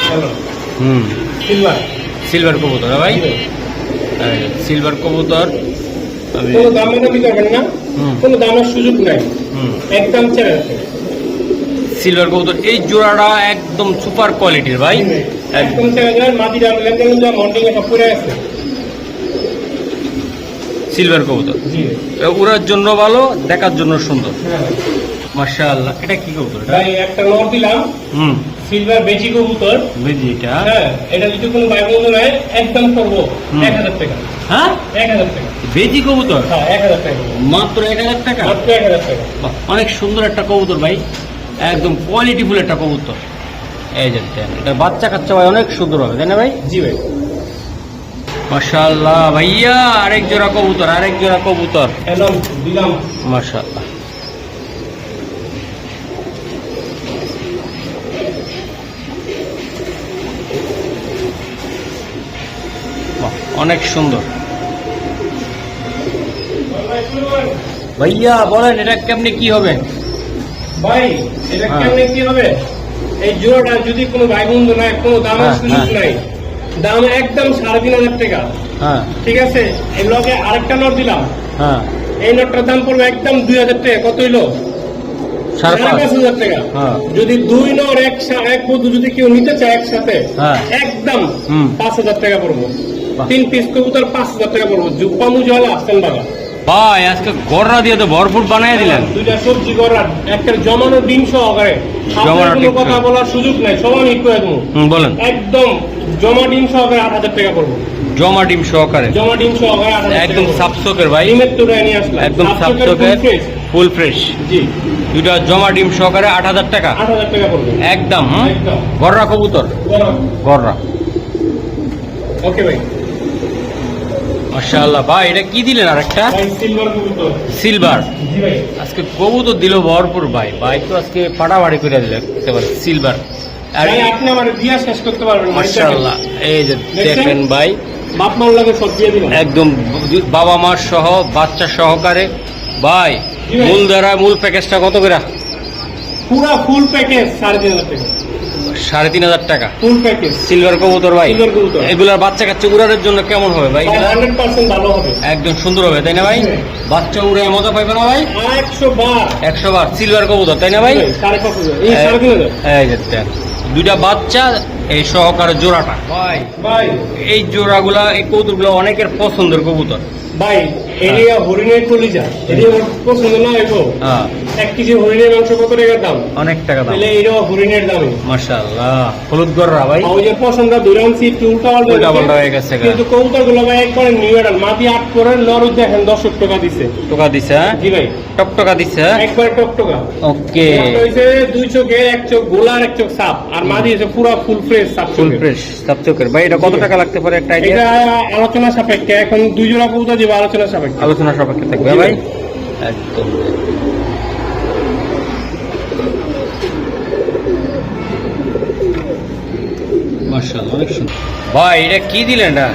Speaker 2: হ্যালো
Speaker 1: হুম,
Speaker 2: সিলভার।
Speaker 1: সিলভার কবুতর হ্যাঁ ভাই,
Speaker 2: জি ভাই।
Speaker 1: সিলভার কবুতর। আমি
Speaker 2: কোনো দামের দাবি করবেন না,
Speaker 1: হুম।
Speaker 2: কোনো দামের সুযোগ নাই,
Speaker 1: হুম,
Speaker 2: একদম 4000
Speaker 1: সিলভার কবুতর, এই জোড়াটা একদম সুপার কোয়ালিটির ভাই।
Speaker 2: একদম 4000। মাদি দাম লেনদেন যা মন্ডিং এ সব পুরে আছে।
Speaker 1: সিলভার কবুতর
Speaker 2: জি ভাই।
Speaker 1: উড়ার জন্য ভালো, দেখার জন্য সুন্দর।
Speaker 2: হ্যাঁ ভাই।
Speaker 1: মাশাআল্লাহ, এটা কি কবুতর এটা?
Speaker 2: ভাই একটা নর দিলাম,
Speaker 1: হুম,
Speaker 2: সিলভার বেজি কবুতর।
Speaker 1: বুঝি এটা।
Speaker 2: হ্যাঁ এটা যদি কোনো ভাই বন্ধু নাই একদম করবো
Speaker 1: হুম।
Speaker 2: 1000 টাকা।
Speaker 1: হ্যাঁ
Speaker 2: 1000 টাকা।
Speaker 1: বেজি কবুতর
Speaker 2: হ্যাঁ 1000 টাকা।
Speaker 1: মাত্র 1000 টাকা।
Speaker 2: মাত্র 1000 টাকা।
Speaker 1: বাহ, অনেক সুন্দর একটা কবুতর ভাই, একদম কোয়ালিটিফুল একটা কবুতর। এই যে দেখেন, এটা বাচ্চা কাচ্চা ভাই অনেক সুন্দর হবে তাই না ভাই?
Speaker 2: জি ভাই।
Speaker 1: মাশাআল্লাহ ভাইয়া, আরেক জোড়া কবুতর, আরেক জোড়া কবুতর।
Speaker 2: একদম দিলাম।
Speaker 1: মাশাআল্লাহ, বাহ, অনেক সুন্দর। ভাইয়া বলেন এটা কেমনি কি হবে?
Speaker 2: ভাই এটা
Speaker 1: হ্যাঁ।
Speaker 2: কেমনে কি হবে? এই জোড়াটা যদি কোনো ভাই বন্ধু নাই, কোনো দামের
Speaker 1: হ্যাঁ,
Speaker 2: সুযোগ
Speaker 1: হ্যাঁ।
Speaker 2: নাই, দাম একদম 3500 টাকা।
Speaker 1: হ্যাঁ
Speaker 2: ঠিক আছে, এই লগে আরেকটা নোট দিলাম,
Speaker 1: হ্যাঁ,
Speaker 2: এই নোটটার দাম পড়বে একদম 2000 টাকা। কত হইলো?
Speaker 1: 5,500।
Speaker 2: 5,500 টাকা।
Speaker 1: হ্যাঁ।
Speaker 2: যদি দুই নর এক বন্ধু যদি কেউ নিতে চায় একসাথে,
Speaker 1: হ্যাঁ।
Speaker 2: একদম
Speaker 1: হুম।
Speaker 2: 5000 টাকা পড়বো।
Speaker 1: বাহ।
Speaker 2: 3 পিস কবুতর 5000 টাকা পড়বো। জুপ্পা মুজওয়ালা আসছেন বাবা।
Speaker 1: ভাই আজকে গররা দিয়ে তো ভরপুর বানাই দিলেন।
Speaker 2: দুইটা সবজি করার একটা জমানো ডিম সহকারে।
Speaker 1: জমানো
Speaker 2: আপনার
Speaker 1: ডিম
Speaker 2: কোনো কথা
Speaker 1: সহ।
Speaker 2: বলার সুযোগ নাই, সবাই একটু দেবো।
Speaker 1: বলেন।
Speaker 2: একদম জমা ডিম সহকারে 8000 টাকা পড়বো।
Speaker 1: জমা ডিম সহকারে,
Speaker 2: জমা ডিম সহকারে 8000 টাকা
Speaker 1: একদম
Speaker 2: পড়বো।
Speaker 1: সাপসকের ভাই,
Speaker 2: ডিমের তোড়ায় নিয়ে আসলাম,
Speaker 1: একদম
Speaker 2: সাপচকের
Speaker 1: সাপসকের,
Speaker 2: full fresh।
Speaker 1: Full fresh.
Speaker 2: জি
Speaker 1: দুইটা জমা ডিম সহকারে 8000 টাকা
Speaker 2: 8000 টাকা পড়বে
Speaker 1: একদম। হুম,
Speaker 2: একদম।
Speaker 1: গররা কবুতর, গররা।
Speaker 2: ওকে ভাই।
Speaker 1: মাশাআল্লাহ ভাই, এটা কি দিলেন আরেকটা?
Speaker 2: ভাই সিলভার কবুতর।
Speaker 1: সিলভার।
Speaker 2: জি ভাই।
Speaker 1: আজকে কবুতর দিল ভরপুর ভাই, ভাই তো আজকে ফাটাফাটি করে দিলেন সিলভার। আর
Speaker 2: ভাই আপনি আমার দিয়া শেষ করতে পারবেন না।
Speaker 1: মাশাআল্লাহ, এই যে দেখেন ভাই,
Speaker 2: বাপ মার লাগে সব দিয়ে দিলাম।
Speaker 1: একদম বাবা মা সহ বাচ্চা সহকারে ভাই।
Speaker 2: জি ভাই।
Speaker 1: মূল প্যাকেজটা কত করে?
Speaker 2: পুরা ফুল প্যাকেজ 3500 টাকা।
Speaker 1: 3,500 টাকা
Speaker 2: ফুল প্যাকেজ
Speaker 1: সিলভার কবুতর ভাই।
Speaker 2: সিলভার কবুতর।
Speaker 1: এগুলার বাচ্চা কাচ্চা উড়ানোর জন্য কেমন হবে ভাই?
Speaker 2: 100% ভালো হবে।
Speaker 1: একদম সুন্দর হবে তাই না ভাই?
Speaker 2: হ্যাঁ।
Speaker 1: বাচ্চা উড়ে মজা পাইবে না ভাই?
Speaker 2: 100 বার
Speaker 1: 100 বার সিলভার কবুতর তাই না ভাই?
Speaker 2: 5,500 এই 3,500
Speaker 1: এই যে দেন, দুইটা বাচ্চা এই সহকারে জোড়াটা ভাই।
Speaker 2: ভাই
Speaker 1: এই জোড়াগুলা এই কবুতরগুলো অনেকের পছন্দের কবুতর।
Speaker 2: ভাই এরিয়া হরিণের কলিজা এরিয়া পছন্দ না হইবো।
Speaker 1: হ্যাঁ
Speaker 2: 1 কেজি হরিণের মাংস কত টাকা দাম?
Speaker 1: অনেক টাকা দাম।
Speaker 2: তাহলে এরিয়া হরিণের দামে
Speaker 1: মাশাআল্লাহ হলুদ গররা ভাই।
Speaker 2: ওই যে পছন্দ দুরানসি উল্টা
Speaker 1: উল্টা পাল্টা হয়ে গেছে গা।
Speaker 2: কিন্তু কবুতর গুলো ভাই একবারে নিউ এডাল মাটি 8 করে লরু দেখেন 10 টাকা দিছে।
Speaker 1: টাকা দিছে হ্যাঁ?
Speaker 2: জি ভাই
Speaker 1: টকটকা দিছে হ্যাঁ?
Speaker 2: একবারে টকটকা।
Speaker 1: ওকে
Speaker 2: এটা হইছে দুই চোখে এক চোখ গোলার এক চোখ সাপ আর মাদি হইছে পুরো ফুল ফ্রেশ সাপ
Speaker 1: ফুল
Speaker 2: চোখের।
Speaker 1: ফ্রেশ সাবচকের ভাই। এটা কত টাকা লাগতে পারে একটা আইডিয়া?
Speaker 2: এটা আলোচনা সাপেক্ষে এখন দুই জোড়া কবুতর দিব আলোচনা সাপেক্ষে।
Speaker 1: আলোচনা সাপেক্ষে থাকবে
Speaker 2: জি
Speaker 1: ভাই।
Speaker 2: ভাই।
Speaker 1: একদম মাশাআল্লাহ অনেক সুন্দর ভাই। এটা কি দিলেন এটা?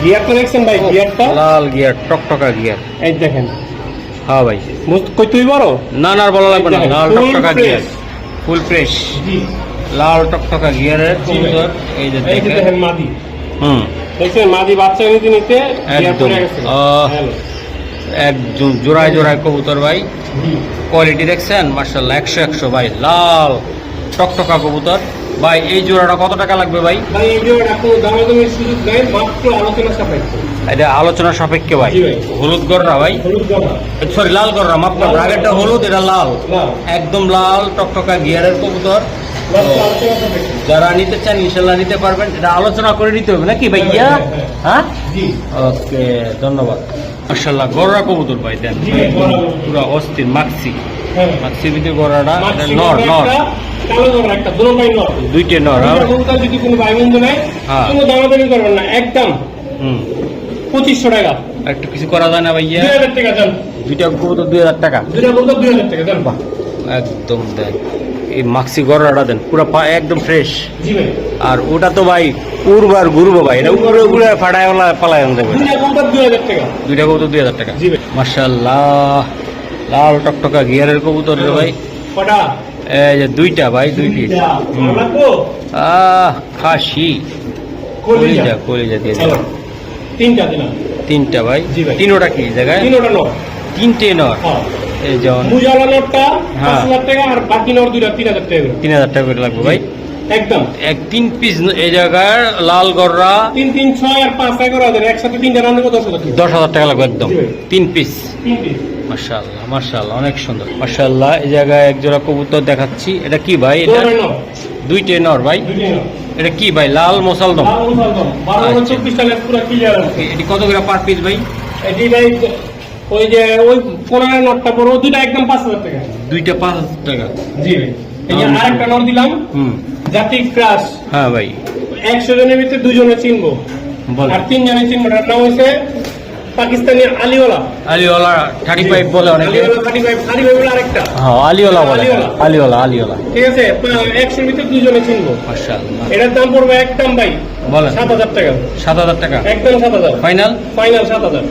Speaker 2: গিয়ার তো দেখছেন ভাই গিয়ারটা
Speaker 1: লাল গিয়ার টকটকা গিয়ার।
Speaker 2: এই দেখেন
Speaker 1: হ্যাঁ ভাই।
Speaker 2: কই তুই বড়
Speaker 1: না না আর বলা লাগবে না।
Speaker 2: দেখেন,
Speaker 1: লাল
Speaker 2: full
Speaker 1: টকটকা
Speaker 2: fresh।
Speaker 1: গিয়ার ফুল ফ্রেশ
Speaker 2: জি
Speaker 1: লাল টকটকা গিয়ারের
Speaker 2: জি ভাই।
Speaker 1: কবুতর। এই যে
Speaker 2: এই যে
Speaker 1: দেখেন
Speaker 2: দেখেন মাদি
Speaker 1: হুম
Speaker 2: দেখছেন মাদি বাচ্চা নিতে নিতে গিয়ার
Speaker 1: একদম।
Speaker 2: পড়ে গেছে। হ্যালো।
Speaker 1: একদম জোড়ায় জোড়ায় কবুতর ভাই।
Speaker 2: জি
Speaker 1: কোয়ালিটি দেখছেন মাশাআল্লাহ 100 ভাই। লাল টকটকা কবুতর ভাই। এই জোড়াটা কত টাকা লাগবে ভাই?
Speaker 2: ভাই এই জোড়া কোনো দামাদামির সুযোগ নাই মাত্র আলোচনা সাপেক্ষে।
Speaker 1: এটা আলোচনা সাপেক্ষে ভাই।
Speaker 2: জি ভাই।
Speaker 1: হলুদ গররা ভাই,
Speaker 2: হলুদ গলা
Speaker 1: সরি লাল গররা মাফ করবেন। আগেরটা হলুদ এটা লাল।
Speaker 2: লাল।
Speaker 1: একদম লাল টকটকা গিয়ারের কবুতর।
Speaker 2: মাত্র আলোচনা সাপেক্ষে।
Speaker 1: যারা নিতে চান ইনশাল্লাহ নিতে পারবেন। এটা আলোচনা করে নিতে হবে নাকি ভাইয়া? হ্যাঁ
Speaker 2: জি
Speaker 1: ওকে ধন্যবাদ। মাশাআল্লাহ গররা কবুতর ভাই দেন
Speaker 2: জি ভাই, গররা কবুতর।
Speaker 1: পুরো অস্থির মাক্সি
Speaker 2: হ্যাঁ
Speaker 1: মাক্সির ভিতরে গররাটা এটা
Speaker 2: মাক্সি
Speaker 1: নর
Speaker 2: গররা
Speaker 1: নর
Speaker 2: একটা, কালো গররা একটা, দুটো ভাই নর।
Speaker 1: দুইটে নর। হ্যাঁ?
Speaker 2: দুইটা কবুতর যদি কোনো ভাই বন্ধু নেয়,
Speaker 1: হ্যাঁ।
Speaker 2: কোনো দামাদামি করবেন না, একদম
Speaker 1: হুম
Speaker 2: 2500 টাকা।
Speaker 1: একটু কিছু করা যায় না ভাইয়া?
Speaker 2: 2000 টাকা দেন।
Speaker 1: দুইটা কবুতর 2000 টাকা
Speaker 2: দুইটা কবুতর 2000 টাকা দেন।
Speaker 1: একদম দেন। এই মাক্সি গররাটা দেন পুরো একদম ফ্রেশ।
Speaker 2: জি ভাই।
Speaker 1: আর ওটা তো ভাই উড়বার ঘুরবো ভাই। এটা উপরে উপরে ফাটায় পালায় দেবে।
Speaker 2: দুইটা কবুতর 2000 টাকা।
Speaker 1: দুইটা কবুতর 2000 টাকা।
Speaker 2: জি ভাই।
Speaker 1: মাশাআল্লাহ লাল টকটকা গিয়ারের কবুতর রে ভাই।
Speaker 2: কটা?
Speaker 1: এই যে দুইটা ভাই, দুই পিস।
Speaker 2: দুইটা। ভালো লাগবো?
Speaker 1: খাসি
Speaker 2: কলিজা।
Speaker 1: কলিজা কলিজা দিয়ে
Speaker 2: হ্যালো।
Speaker 1: দিলাম।
Speaker 2: তিনটা দিলাম।
Speaker 1: তিনটা ভাই।
Speaker 2: জি ভাই।
Speaker 1: তিনোটা কি জায়গায়?
Speaker 2: তিনটা নর।
Speaker 1: তিনটে নর।
Speaker 2: হ্যাঁ।
Speaker 1: এই যেমন
Speaker 2: মুজালা নরটা
Speaker 1: হ্যাঁ।
Speaker 2: 5000 টাকা আর বাকি নর দুইটা 3000 টাকা করে।
Speaker 1: 3000 টাকা করে লাগবে ভাই।
Speaker 2: একদম
Speaker 1: এক 3 পিস এই জায়গায় লাল গররা
Speaker 2: 3 3 6 আর 5 টাকা করে দেন। একসাথে তিনটা রান্না করে 10,000 টাকা।
Speaker 1: 10,000 টাকা লাগবে একদম।
Speaker 2: জি ভাই।
Speaker 1: 3 পিস।
Speaker 2: 3 পিস।
Speaker 1: মাশাআল্লাহ মাশাআল্লাহ অনেক সুন্দর। মাশাআল্লাহ এই জায়গায় এক জোড়া কবুতর দেখাচ্ছি। এটা কি ভাই? এটা
Speaker 2: দুইটা নর।
Speaker 1: দুইটে নর ভাই।
Speaker 2: দুইটা নর।
Speaker 1: এটা কি ভাই? লাল মোসালদম।
Speaker 2: লাল মুসালদম। 12
Speaker 1: আচ্ছা।
Speaker 2: 24 টাকা পুরো ক্লিয়ার আছে।
Speaker 1: এটি কত করে পার পিস ভাই?
Speaker 2: এটি ভাই ওই যে ওই কোনার নটটা পড়ো দুইটা একদম 5000 টাকা।
Speaker 1: দুইটা 5,000 টাকা।
Speaker 2: জি ভাই। এই যে আরেকটা নর দিলাম
Speaker 1: হুম
Speaker 2: জাতি ক্রাশ।
Speaker 1: হ্যাঁ ভাই
Speaker 2: 100 জনের ভিতরে দুজনে চিনবো
Speaker 1: বল।
Speaker 2: আর 3 জনে চিনবো। তার নাম হচ্ছে পাকিস্তানি আলিওয়ালা।
Speaker 1: আলিওয়ালা 35 বলে অনেকে।
Speaker 2: আলিওয়ালা 35 35 বলে আরেকটা।
Speaker 1: হ্যাঁ আলিওয়ালা বলে।
Speaker 2: আলিওয়ালা।
Speaker 1: আলিওয়ালা আলিওয়ালা।
Speaker 2: ঠিক আছে 100 এর ভিতরে দুজনে চিনবো।
Speaker 1: মাশাআল্লাহ
Speaker 2: এটার দাম পড়বে একদম ভাই
Speaker 1: বলেন।
Speaker 2: 7000 টাকা।
Speaker 1: 7,000 টাকা
Speaker 2: একদম 7000
Speaker 1: ফাইনাল।
Speaker 2: ফাইনাল 7000।